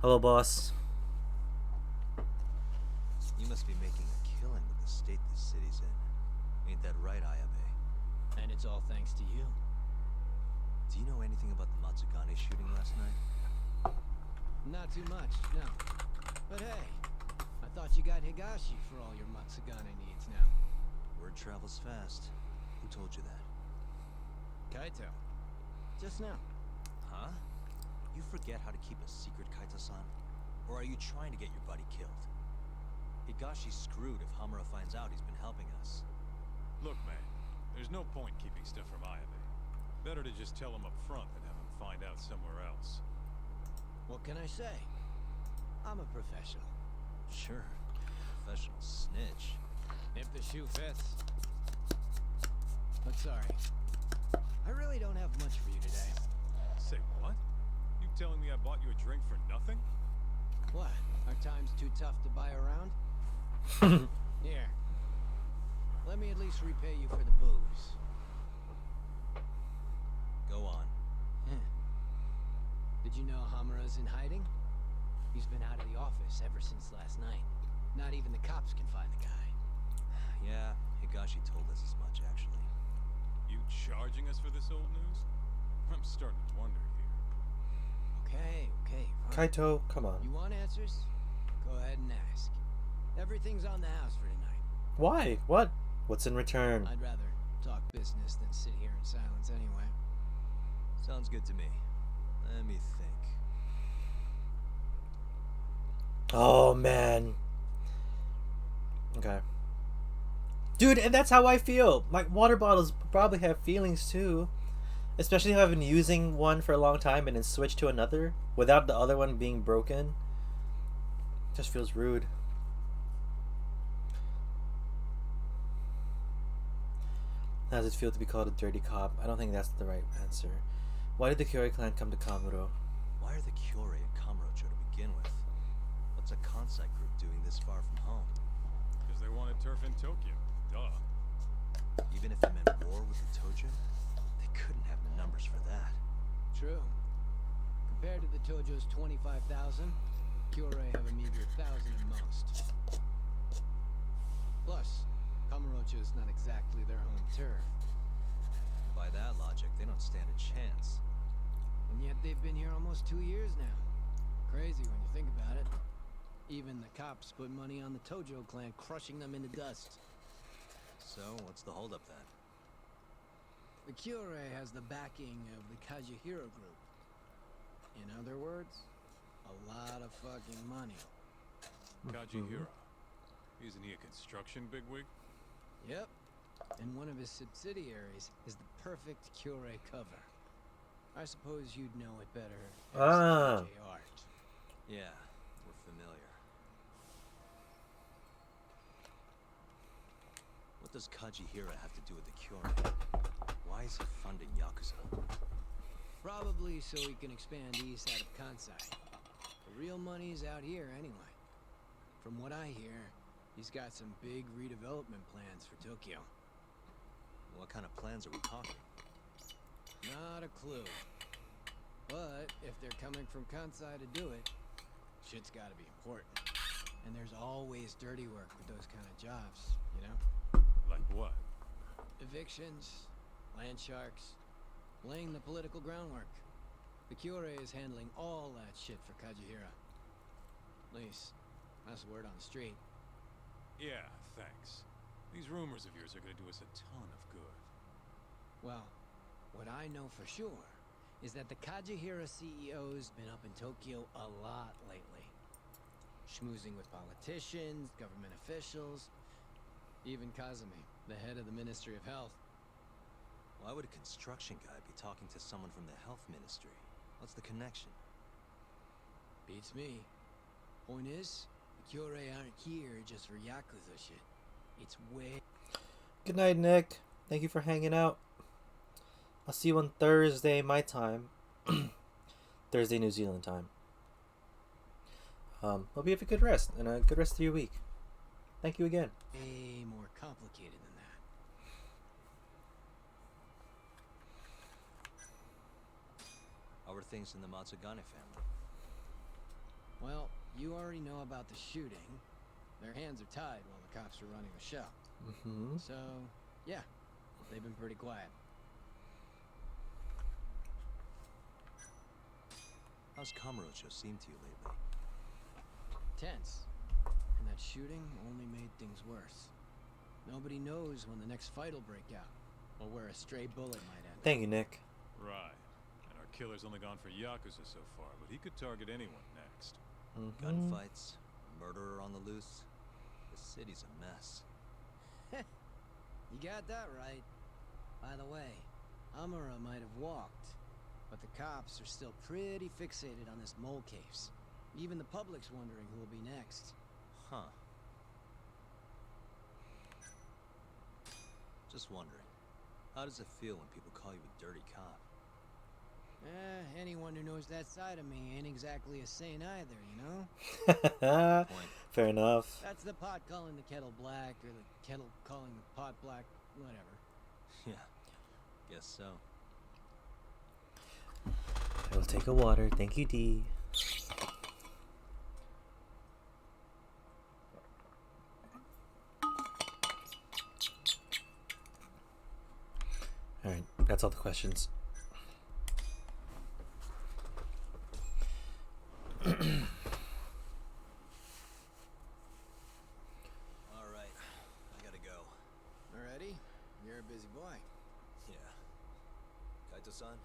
Hello, boss. You must be making a killing with the state this city's in. Ain't that right, Ayabe? And it's all thanks to you. Do you know anything about the Matsugane shooting last night? Not too much, no. But hey, I thought you got Higashi for all your Matsugane needs now. Word travels fast. Who told you that? Kaito. Just now. Huh? You forget how to keep a secret, Kaito-san? Or are you trying to get your buddy killed? Higashi's screwed if Hamura finds out he's been helping us. Look, man, there's no point keeping stuff from Ayabe. Better to just tell him up front than have him find out somewhere else. What can I say? I'm a professional. Sure. Professional snitch. If the shoe fits. But sorry. I really don't have much for you today. Say what? You telling me I bought you a drink for nothing? What? Are times too tough to buy around? Here. Let me at least repay you for the booze. Go on. Did you know Hamura's in hiding? He's been out of the office ever since last night. Not even the cops can find the guy. Yeah, Higashi told us as much, actually. You charging us for this old news? I'm starting to wonder here. Okay, fine. Kaito, come on. You want answers? Go ahead and ask. Everything's on the house for tonight. Why? What? What's in return? I'd rather talk business than sit here in silence anyway. Sounds good to me. Let me think. Oh, man. Okay. Dude, and that's how I feel. My water bottles probably have feelings too. Especially if I've been using one for a long time and then switch to another without the other one being broken. Just feels rude. How does it feel to be called a dirty cop? I don't think that's the right answer. Why did the Kyore clan come to Kamuro? Why are the Kyore at Kamurocho to begin with? What's a Kansai group doing this far from home? Because they wanted turf in Tokyo. Duh. Even if it meant war with the Tojo, they couldn't have the numbers for that. True. Compared to the Tojo's 25,000, Kyore have a meager 1,000 at most. Plus, Kamurocho is not exactly their home turf. By that logic, they don't stand a chance. And yet they've been here almost 2 years now. Crazy when you think about it. Even the cops put money on the Tojo clan crushing them into dust. So, what's the holdup then? The Kyore has the backing of the Kajihiro group. In other words, a lot of fucking money. Kajihira. Isn't he a construction bigwig? Yep. And one of his subsidiaries is the perfect Kyore cover. I suppose you'd know it better as KJ Art. Yeah, we're familiar. What does Kajihira have to do with the Kyore? Why is he funding Yakuza? Probably so he can expand east out of Kansai. The real money's out here anyway. From what I hear, he's got some big redevelopment plans for Tokyo. What kind of plans are we talking? Not a clue. But if they're coming from Kansai to do it, shit's gotta be important. And there's always dirty work with those kind of jobs, you know? Like what? Evictions, land sharks, laying the political groundwork. The Kyore is handling all that shit for Kajihira. At least, that's the word on the street. Yeah, thanks. These rumors of yours are gonna do us a ton of good. Well, what I know for sure is that the Kajihira CEO's been up in Tokyo a lot lately. Schmoozing with politicians, government officials, even Kazumi, the head of the Ministry of Health. Why would a construction guy be talking to someone from the health ministry? What's the connection? Beats me. Point is, the Kyore aren't here just for Yakuza shit. It's way... Good night, Nick. Thank you for hanging out. I'll see you on Thursday, my time. Thursday, New Zealand time. Hope you have a good rest and a good rest of your week. Thank you again. Way more complicated than that. How are things in the Matsugane family? Well, you already know about the shooting. Their hands are tied while the cops are running the show. Mm-hmm. So, yeah, they've been pretty quiet. How's Kamurocho seemed to you lately? Tense. And that shooting only made things worse. Nobody knows when the next fight will break out, or where a stray bullet might end. Thank you, Nick. Right. And our killer's only gone for Yakuza so far, but he could target anyone next. Gunfights, murderer on the loose. The city's a mess. You got that right. By the way, Amara might have walked, but the cops are still pretty fixated on this mole case. Even the public's wondering who will be next. Huh. Just wondering, how does it feel when people call you a dirty cop? Anyone who knows that side of me ain't exactly a saint either, you know? Point. Fair enough. That's the pot calling the kettle black, or the kettle calling the pot black, whatever. Yeah, guess so. I will take a water. Thank you, D. Alright, that's all the questions. Alright, I gotta go. Already? You're a busy boy. Yeah. Kaito-san?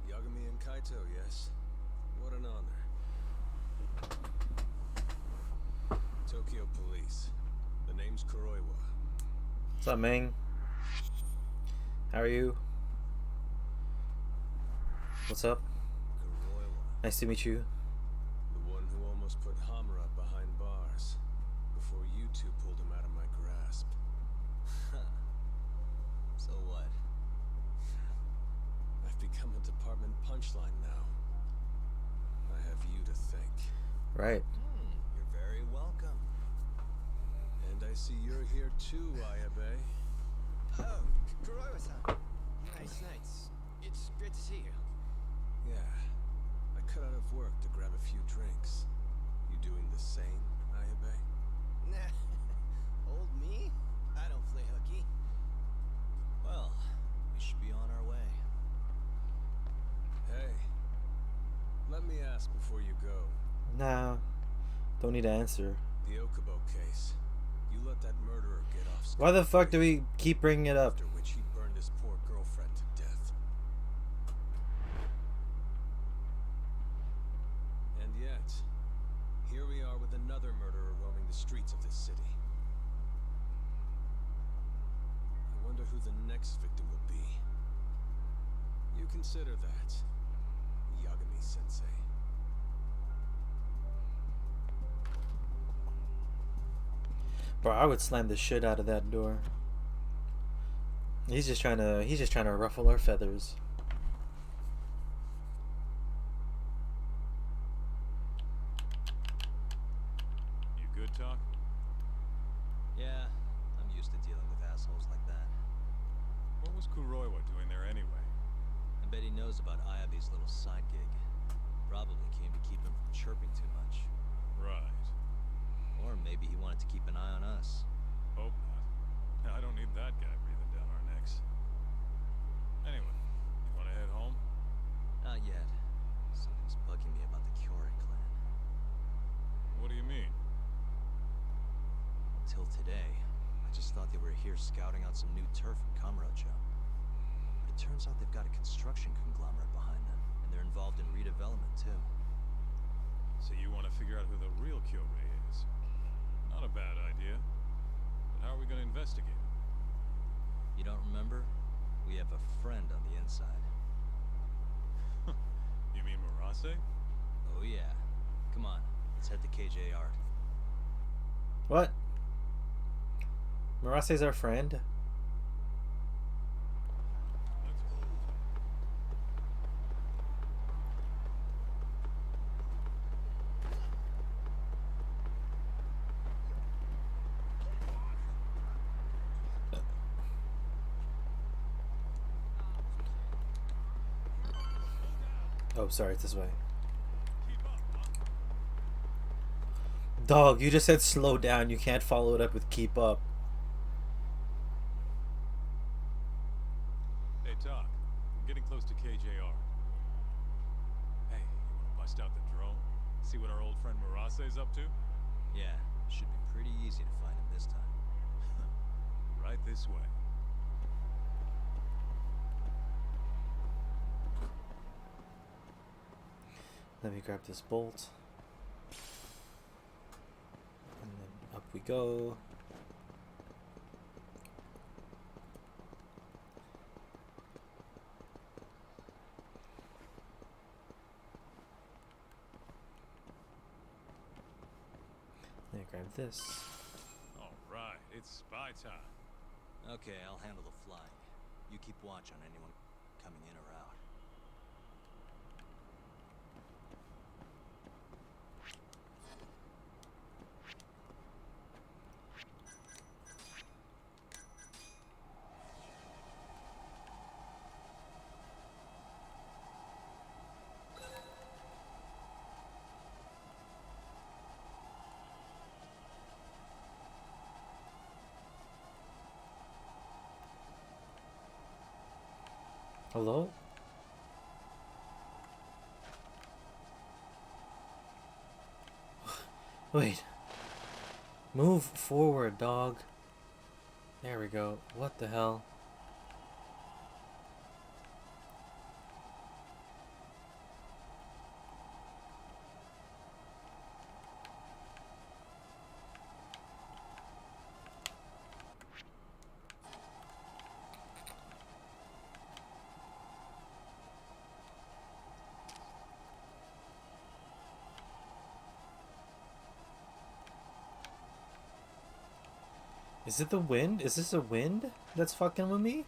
Yagami and Kaito, yes. What an honor. Tokyo Police. The name's Kuroiwa. What's up, Ming? How are you? What's up? Kuroiwa. Nice to meet you. The one who almost put Hamura behind bars before you two pulled him out of my grasp. So what? I've become a department punchline now. I have you to thank. Right. You're very welcome. And I see you're here too, Ayabe. Oh, Kuroiwa-san. Nice. It's great to see you. Yeah. I cut out of work to grab a few drinks. You doing the same, Ayabe? Nah. Old me? I don't play hooky. Well, we should be on our way. Hey. Let me ask before you go. Nah. Don't need to answer. The Okubo case. You let that murderer get off Why the fuck do scot-free, we keep bringing it up? after which he burned his poor girlfriend to death. And yet, here we are with another murderer roaming the streets of this city. I wonder who the next victim will be. You consider that, Yagami-sensei. Bro, I would slam the shit out of that door. He's just trying to ruffle our feathers. You good, Talk? Yeah, I'm used to dealing with assholes like that. What was Kuroiwa doing there anyway? I bet he knows about Ayabe's little side gig. Probably came to keep him from chirping too much. Right. Or maybe he wanted to keep an eye on us. Hope not. I don't need that guy breathing down our necks. Anyway, you want to head home? Not yet. Something's bugging me about the Kyorai clan. What do you mean? Until today, I just thought they were here scouting out some new turf in Kamurocho. But it turns out they've got a construction conglomerate behind them, and they're involved in redevelopment too. So you want to figure out who the real Kyorai is? Not a bad idea. But how are we going to investigate? You don't remember? We have a friend on the inside. You mean Murase? Oh yeah. Come on, let's head to KJ Art. What? Murase's our friend? Let's go. Oh, sorry, it's this way. Keep up, huh? Dog, you just said slow down. You can't follow it up with keep up. Hey, Talk. We're getting close to KJR. Hey, you want to bust out the drone? See what our old friend Murase's up to? Yeah, should be pretty easy to find him this time. Right this way. Let me grab this bolt. And then up we go. Let me grab this. All right, it's spy time. Okay, I'll handle the flying. You keep watch on anyone coming in or out. Hello? Wait. Move forward, dog. There we go. What the hell? Is it the wind? Is this a wind that's fucking with me?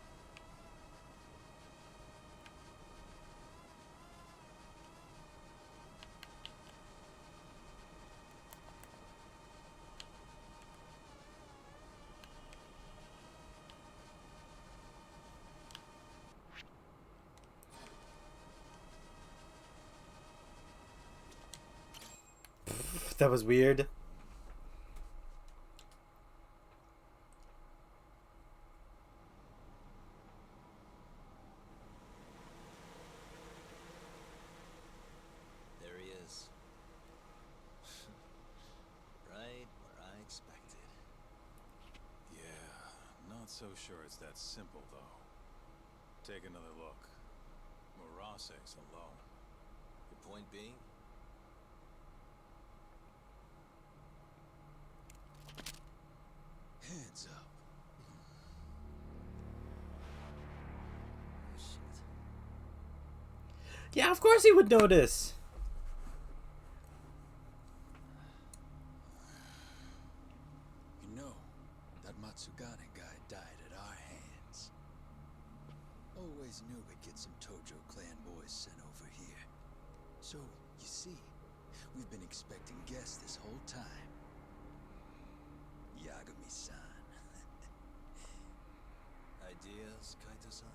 That was weird. There he is. Right where I expected. Yeah, not so sure it's that simple, though. Take another look. Murase's alone. Your point being? Hands up. Oh, shit. Yeah, of course he would notice. You know, that Matsugane guy died at our hands. Always knew we'd get some Tojo clan boys sent over here. So, you see, we've been expecting guests this whole time. Yagami-san. Ideas, Kaito-san?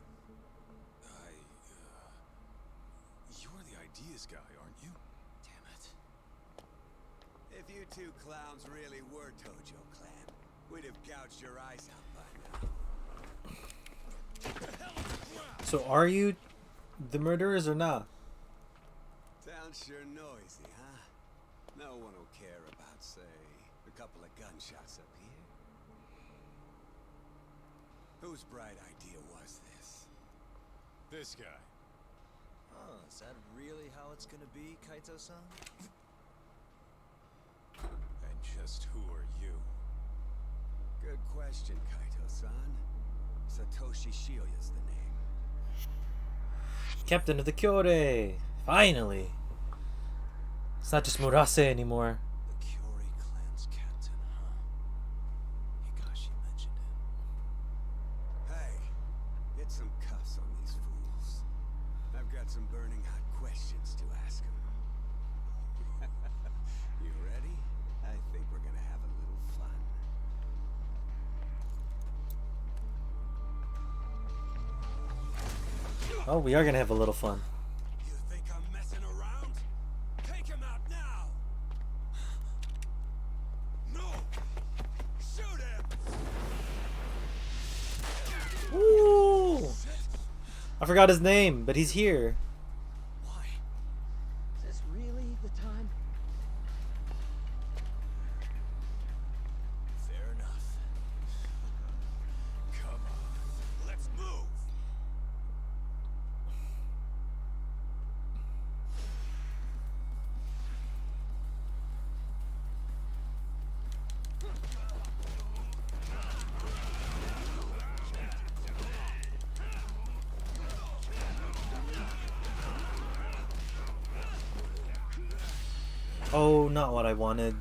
You're the ideas guy, aren't you? Damn it. If you two clowns really were Tojo clan, we'd have gouged your eyes out by now. So are you the murderers or not? Sounds sure noisy, huh? No one will care about, say, a couple of gunshots up here. Whose bright idea was this? This guy. Oh, is that really how it's gonna be, Kaito-san? And just who are you? Good question, Kaito-san. Satoshi Shioya's the name. Captain of the Kyorei! Finally! It's not just Murase anymore. The Kyori clan's captain, huh? Higashi mentioned him. Hey, get some cuffs on these fools. I've got some burning hot questions to ask them. You ready? I think we're gonna have a little fun. Oh, we are gonna have a little fun. You think I'm messing around? Take him out now! No! Shoot him! Ooh! I forgot his name, but he's here. Why? Is this really the time? Fair enough. Come on, let's move! Oh, not what I wanted.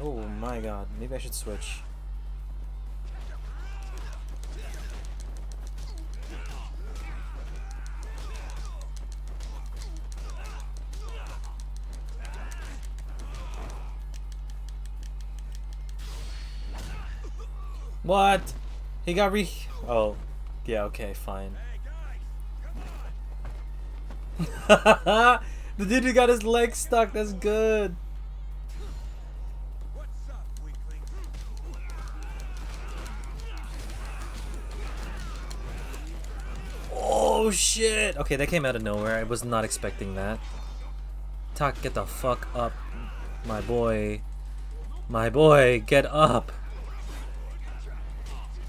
Oh my god, maybe I should switch. What? He got Oh. Yeah, okay, fine. The dude who got his leg stuck, that's good. Oh shit! Okay, that came out of nowhere. I was not expecting that. Tak, get the fuck up. My boy. My boy, get up.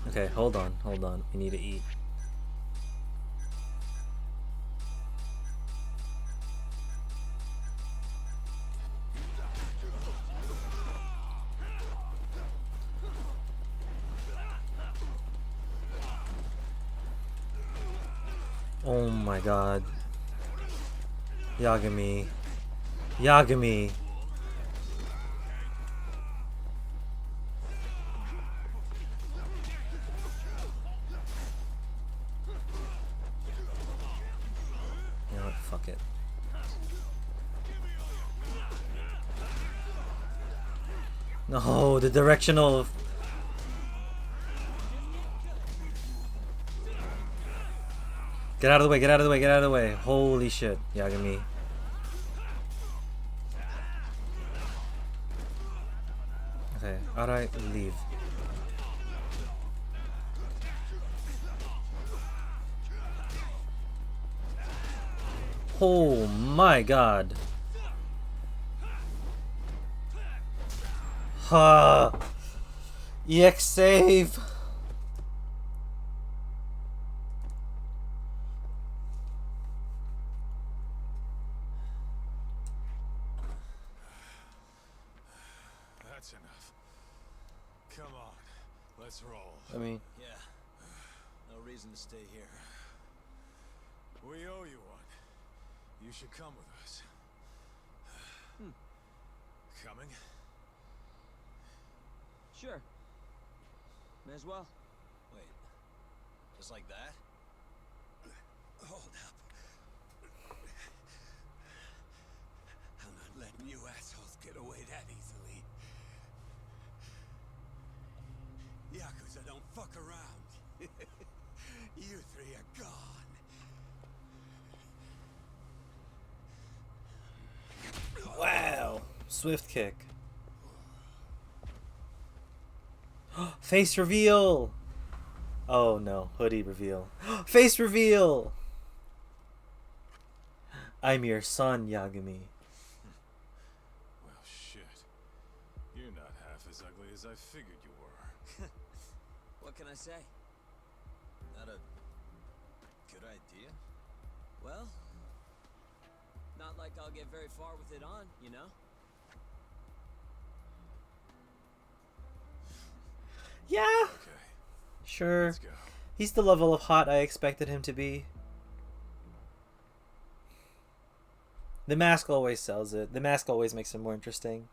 Okay, hold on, hold on. We need to eat. Oh my god. Yagami. Yagami. You know what? Fuck it. No, the directional. Get out of the way, get out of the way, get out of the way. Holy shit, Yagami. Okay, alright, leave. Oh my god. Ha! EX save! That's enough. Come on, let's roll. I mean, Yeah. No reason to stay here. We owe you one. You should come with us. Coming? Sure. May as well. Wait. Just like that? Hold up. I'm not letting you assholes get away that easily. Yakuza don't fuck around. You three are gone. wow. Swift kick. Face reveal! Oh no, hoodie reveal. Face reveal! I'm your son, Yagami. Well, shit. You're not half as ugly as I figured you were. What can I say? Not a good idea? Well, not like I'll get very far with it on, you know? Yeah, Okay, sure. let's go. He's the level of hot I expected him to be. The mask always sells it. The mask always makes him more interesting.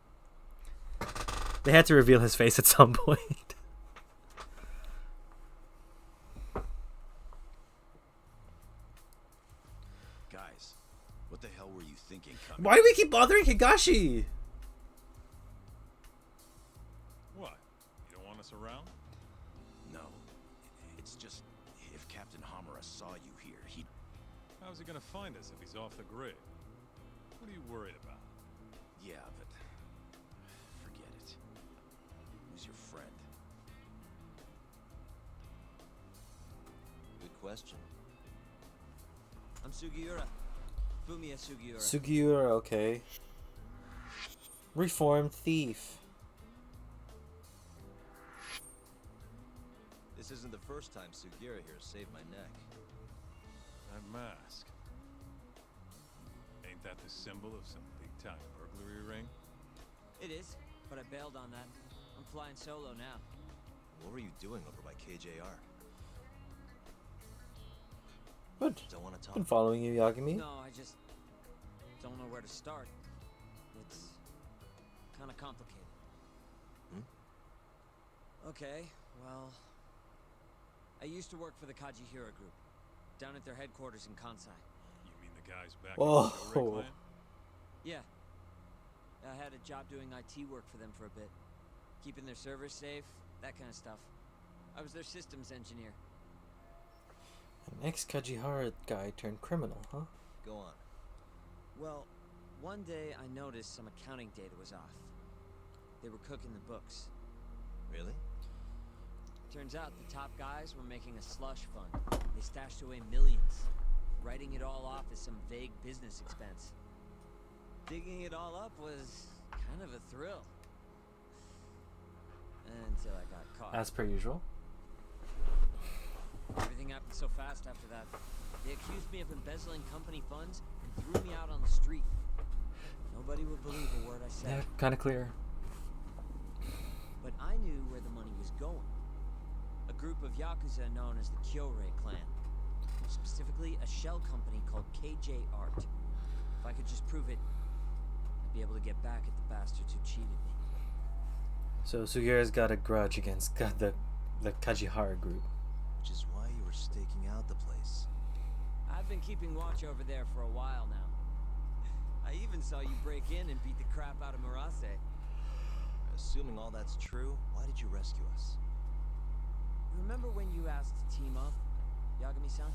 They had to reveal his face at some point. Guys, what the hell were you thinking? Why do we keep bothering Higashi? What? You don't want us around? No. It's just, if Captain Hamura saw you here, he'd... How's he gonna find us if he's off the grid? What are you worried about? Yeah, but... forget it. Who's your friend? Good question. I'm Sugiura. Fumiya Sugiura. Sugiura, okay. Reformed thief. This isn't the first time Sugiura here saved my neck. That mask. Ain't Ain't that the symbol of some big-time burglary ring? It is, but I bailed on that. I'm flying solo now. What were you doing over by KJR? Good. Don't want to talk. Been following you, Yagami. No, I just don't know where to start. It's kind of complicated. Okay, well, I used to work for the Kajihira Group, down at their headquarters in Kansai. You mean the guys back Whoa. in the Show Ray clan? Yeah. I had a job doing IT work for them for a bit. Keeping their servers safe, that kind of stuff. I was their systems engineer. An ex-Kajihara guy turned criminal, huh? Go on. Well, one day I noticed some accounting data was off. They were cooking the books. Really? Turns out the top guys were making a slush fund. They stashed away millions, writing it all off as some vague business expense. Digging it all up was kind of a thrill. Until I got caught. As per usual. Everything happened so fast after that. They accused me of embezzling company funds and threw me out on the street. Nobody would believe a word I said. Yeah, kind of clear. But I knew where the money was going. A group of Yakuza known as the Kyorei clan. Specifically, a shell company called KJ Art. If I could just prove it, I'd be able to get back at the bastards who cheated me. So Sugiura's got a grudge against the Kajihara group. Which is why you were staking out the place. I've been keeping watch over there for a while now. I even saw you break in and beat the crap out of Murase. Assuming all that's true, why did you rescue us? Remember when you asked to team up, Yagami-san?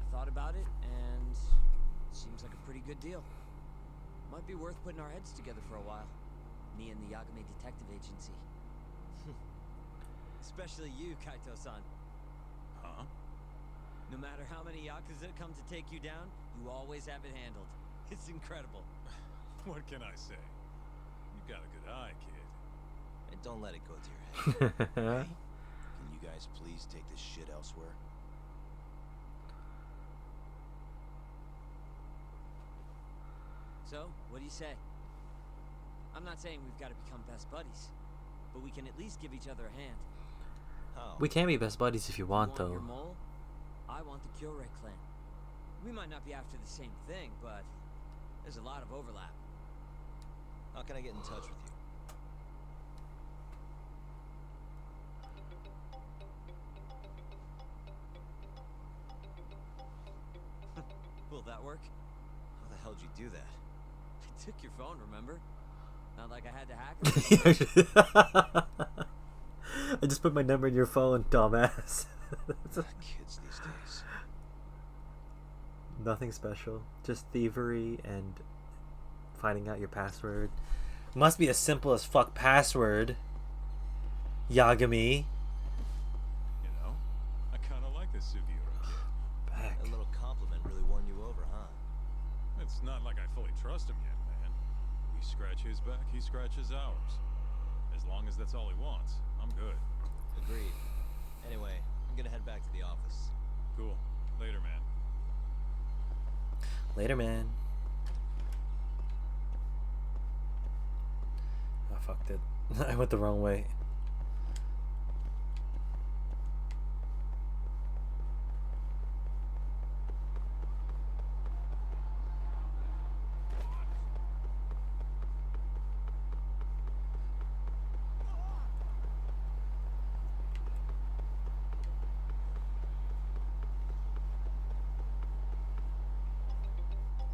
I thought about it, and it seems like a pretty good deal. Might be worth putting our heads together for a while. Me and the Yagami Detective Agency. Especially you, Kaito-san. Huh? No matter how many Yakuza come to take you down, you always have it handled. It's incredible. What can I say? You got a good eye, kid. And don't let it go to your head. Huh? Can you guys please take this shit elsewhere? So, what do you say? I'm not saying we've got to become best buddies, but we can at least give each other a hand. How? We can be best buddies if you want, Your though. mole? I want the Kyorei clan. We might not be after the same thing, but there's a lot of overlap. How can I get in touch with you? Will that work? How the hell did you do that? I took your phone, remember? Not like I had to hack it. I just put my number in your phone, dumbass. Kids these days. Nothing special. Just thievery and finding out your password. Must be as simple as fuck password. Yagami. You know, I kind of like this Sugiura kid. Back. That little compliment really won you over, huh? It's not like I fully trust him yet, man. We scratch his back, he scratches ours. As long as that's all he wants, I'm good. Agreed. Anyway, I'm gonna head back to the office. Cool. Later, man. Later, man. I fucked it. I went the wrong way.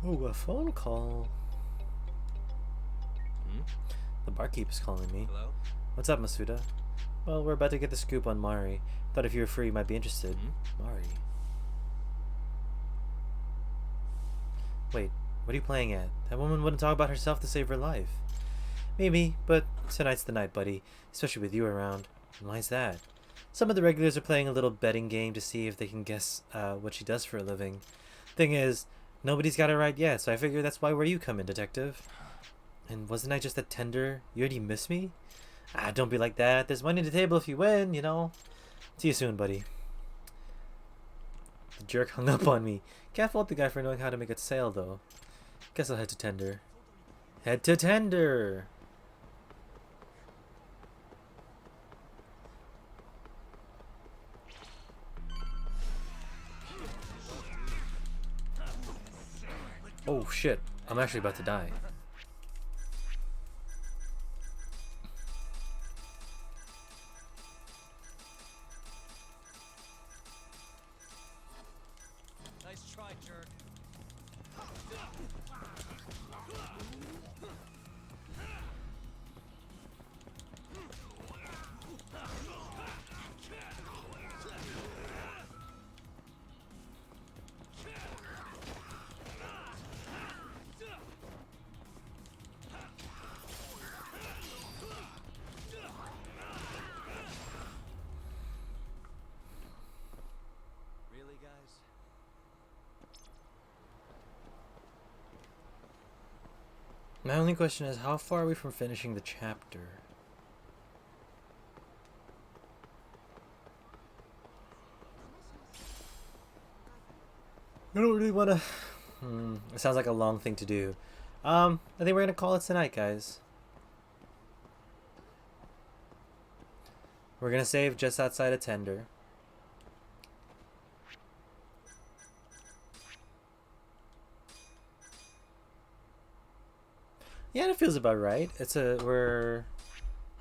Ooh, a phone call. The barkeep's calling me. Hello? What's up, Masuda? Well, we're about to get the scoop on Mari. Thought if you were free, you might be interested. Mari. Wait, what are you playing at? That woman wouldn't talk about herself to save her life. Maybe, but tonight's the night, buddy. Especially with you around. And why's that? Some of the regulars are playing a little betting game to see if they can guess what she does for a living. Thing is, nobody's got it right yet, so I figure that's why where you come in, detective. And wasn't I just a tender? You already miss me? Ah, don't be like that. There's money on the table if you win, you know. See you soon, buddy. The jerk hung up on me. Can't fault the guy for knowing how to make a sale, though. Guess I'll head to tender. Head to tender! Oh shit, I'm actually about to die. Nice try, jerk. Really, guys? My only question is, how far are we from finishing the chapter? I don't really want to... it sounds like a long thing to do. I think we're going to call it tonight, guys. We're going to save just outside of Tender. Yeah, it feels about right. We're...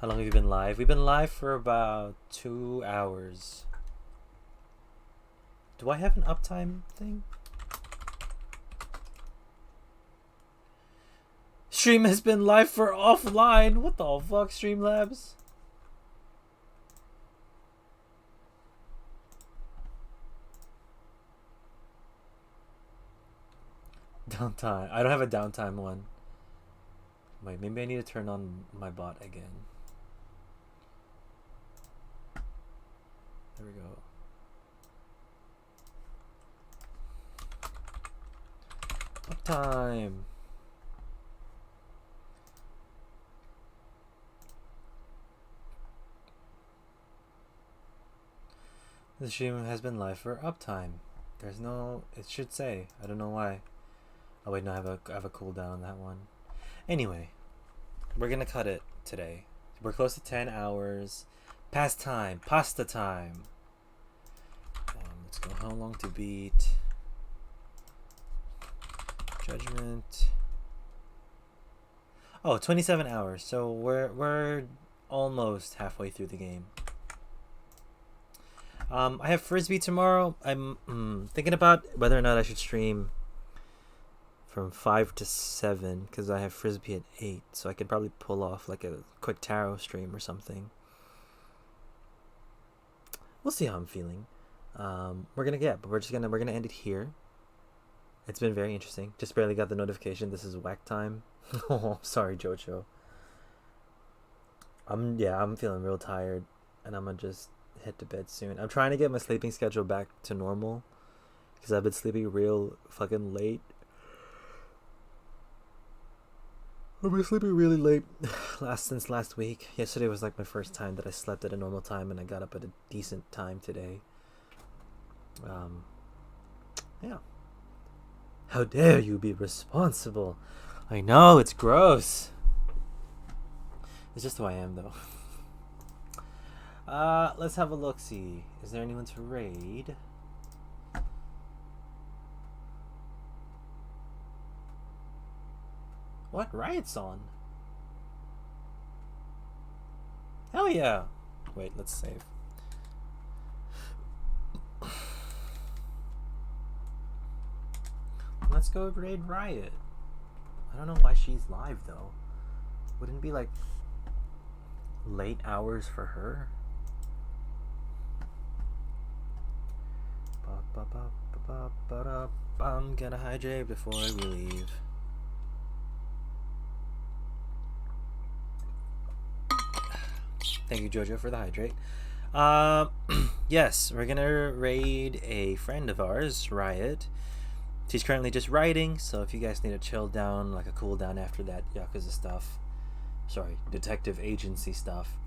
How long have you been live? We've been live for about 2 hours. Do I have an uptime thing? Stream has been live for offline. What the fuck, Streamlabs? Downtime. I don't have a downtime one. Wait, maybe I need to turn on my bot again. There we go. Uptime. The stream has been live for uptime. There's no... It should say. I don't know why. Oh wait, no, I have a cooldown on that one. Anyway, we're gonna cut it today. We're close to 10 hours. Past time. Pasta time. Let's go. How long to beat? Judgment. Oh, 27 hours. So we're almost halfway through the game. I have Frisbee tomorrow. I'm thinking about whether or not I should stream from 5 to 7 because I have Frisbee at 8, so I could probably pull off like a quick tarot stream or something. We'll see how I'm feeling. We're gonna end it here. It's been very interesting. Just barely got the notification. This is whack time. Oh, sorry, Jojo. I'm feeling real tired, and I'm gonna just head to bed soon. I'm trying to get my sleeping schedule back to normal because I've been sleeping real fucking late. I've been sleeping really late since last week. Yesterday was like my first time that I slept at a normal time, and I got up at a decent time today. Yeah. How dare you be responsible? I know, it's gross. It's just who I am, though. Let's have a look-see. Is there anyone to raid? What? Riot's on. Hell yeah. Wait, let's save. Let's go raid Riot. I don't know why she's live, though. Wouldn't it be like late hours for her? I'm gonna hydrate before we leave. Thank you, Jojo, for the hydrate. Yes, we're gonna raid a friend of ours, Riot. She's currently just writing, so if you guys need a chill down, like a cool down after that Yakuza stuff, sorry, detective agency stuff,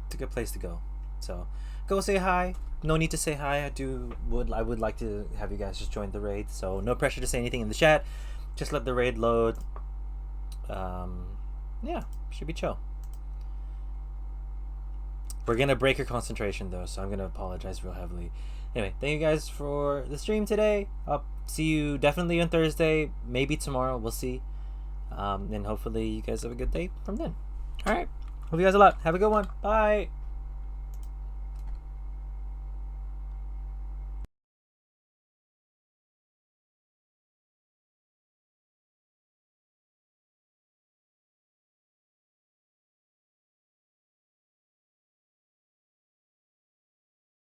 it's a good place to go. So go say hi. No need to say hi. I would like to have you guys just join the raid. So no pressure to say anything in the chat. Just let the raid load. Yeah, should be chill. We're gonna break your concentration though, so I'm gonna apologize real heavily. Anyway, thank you guys for the stream today. I'll see you definitely on Thursday, maybe tomorrow. We'll see. And hopefully you guys have a good day from then. All right. Love you guys a lot. Have a good one. Bye.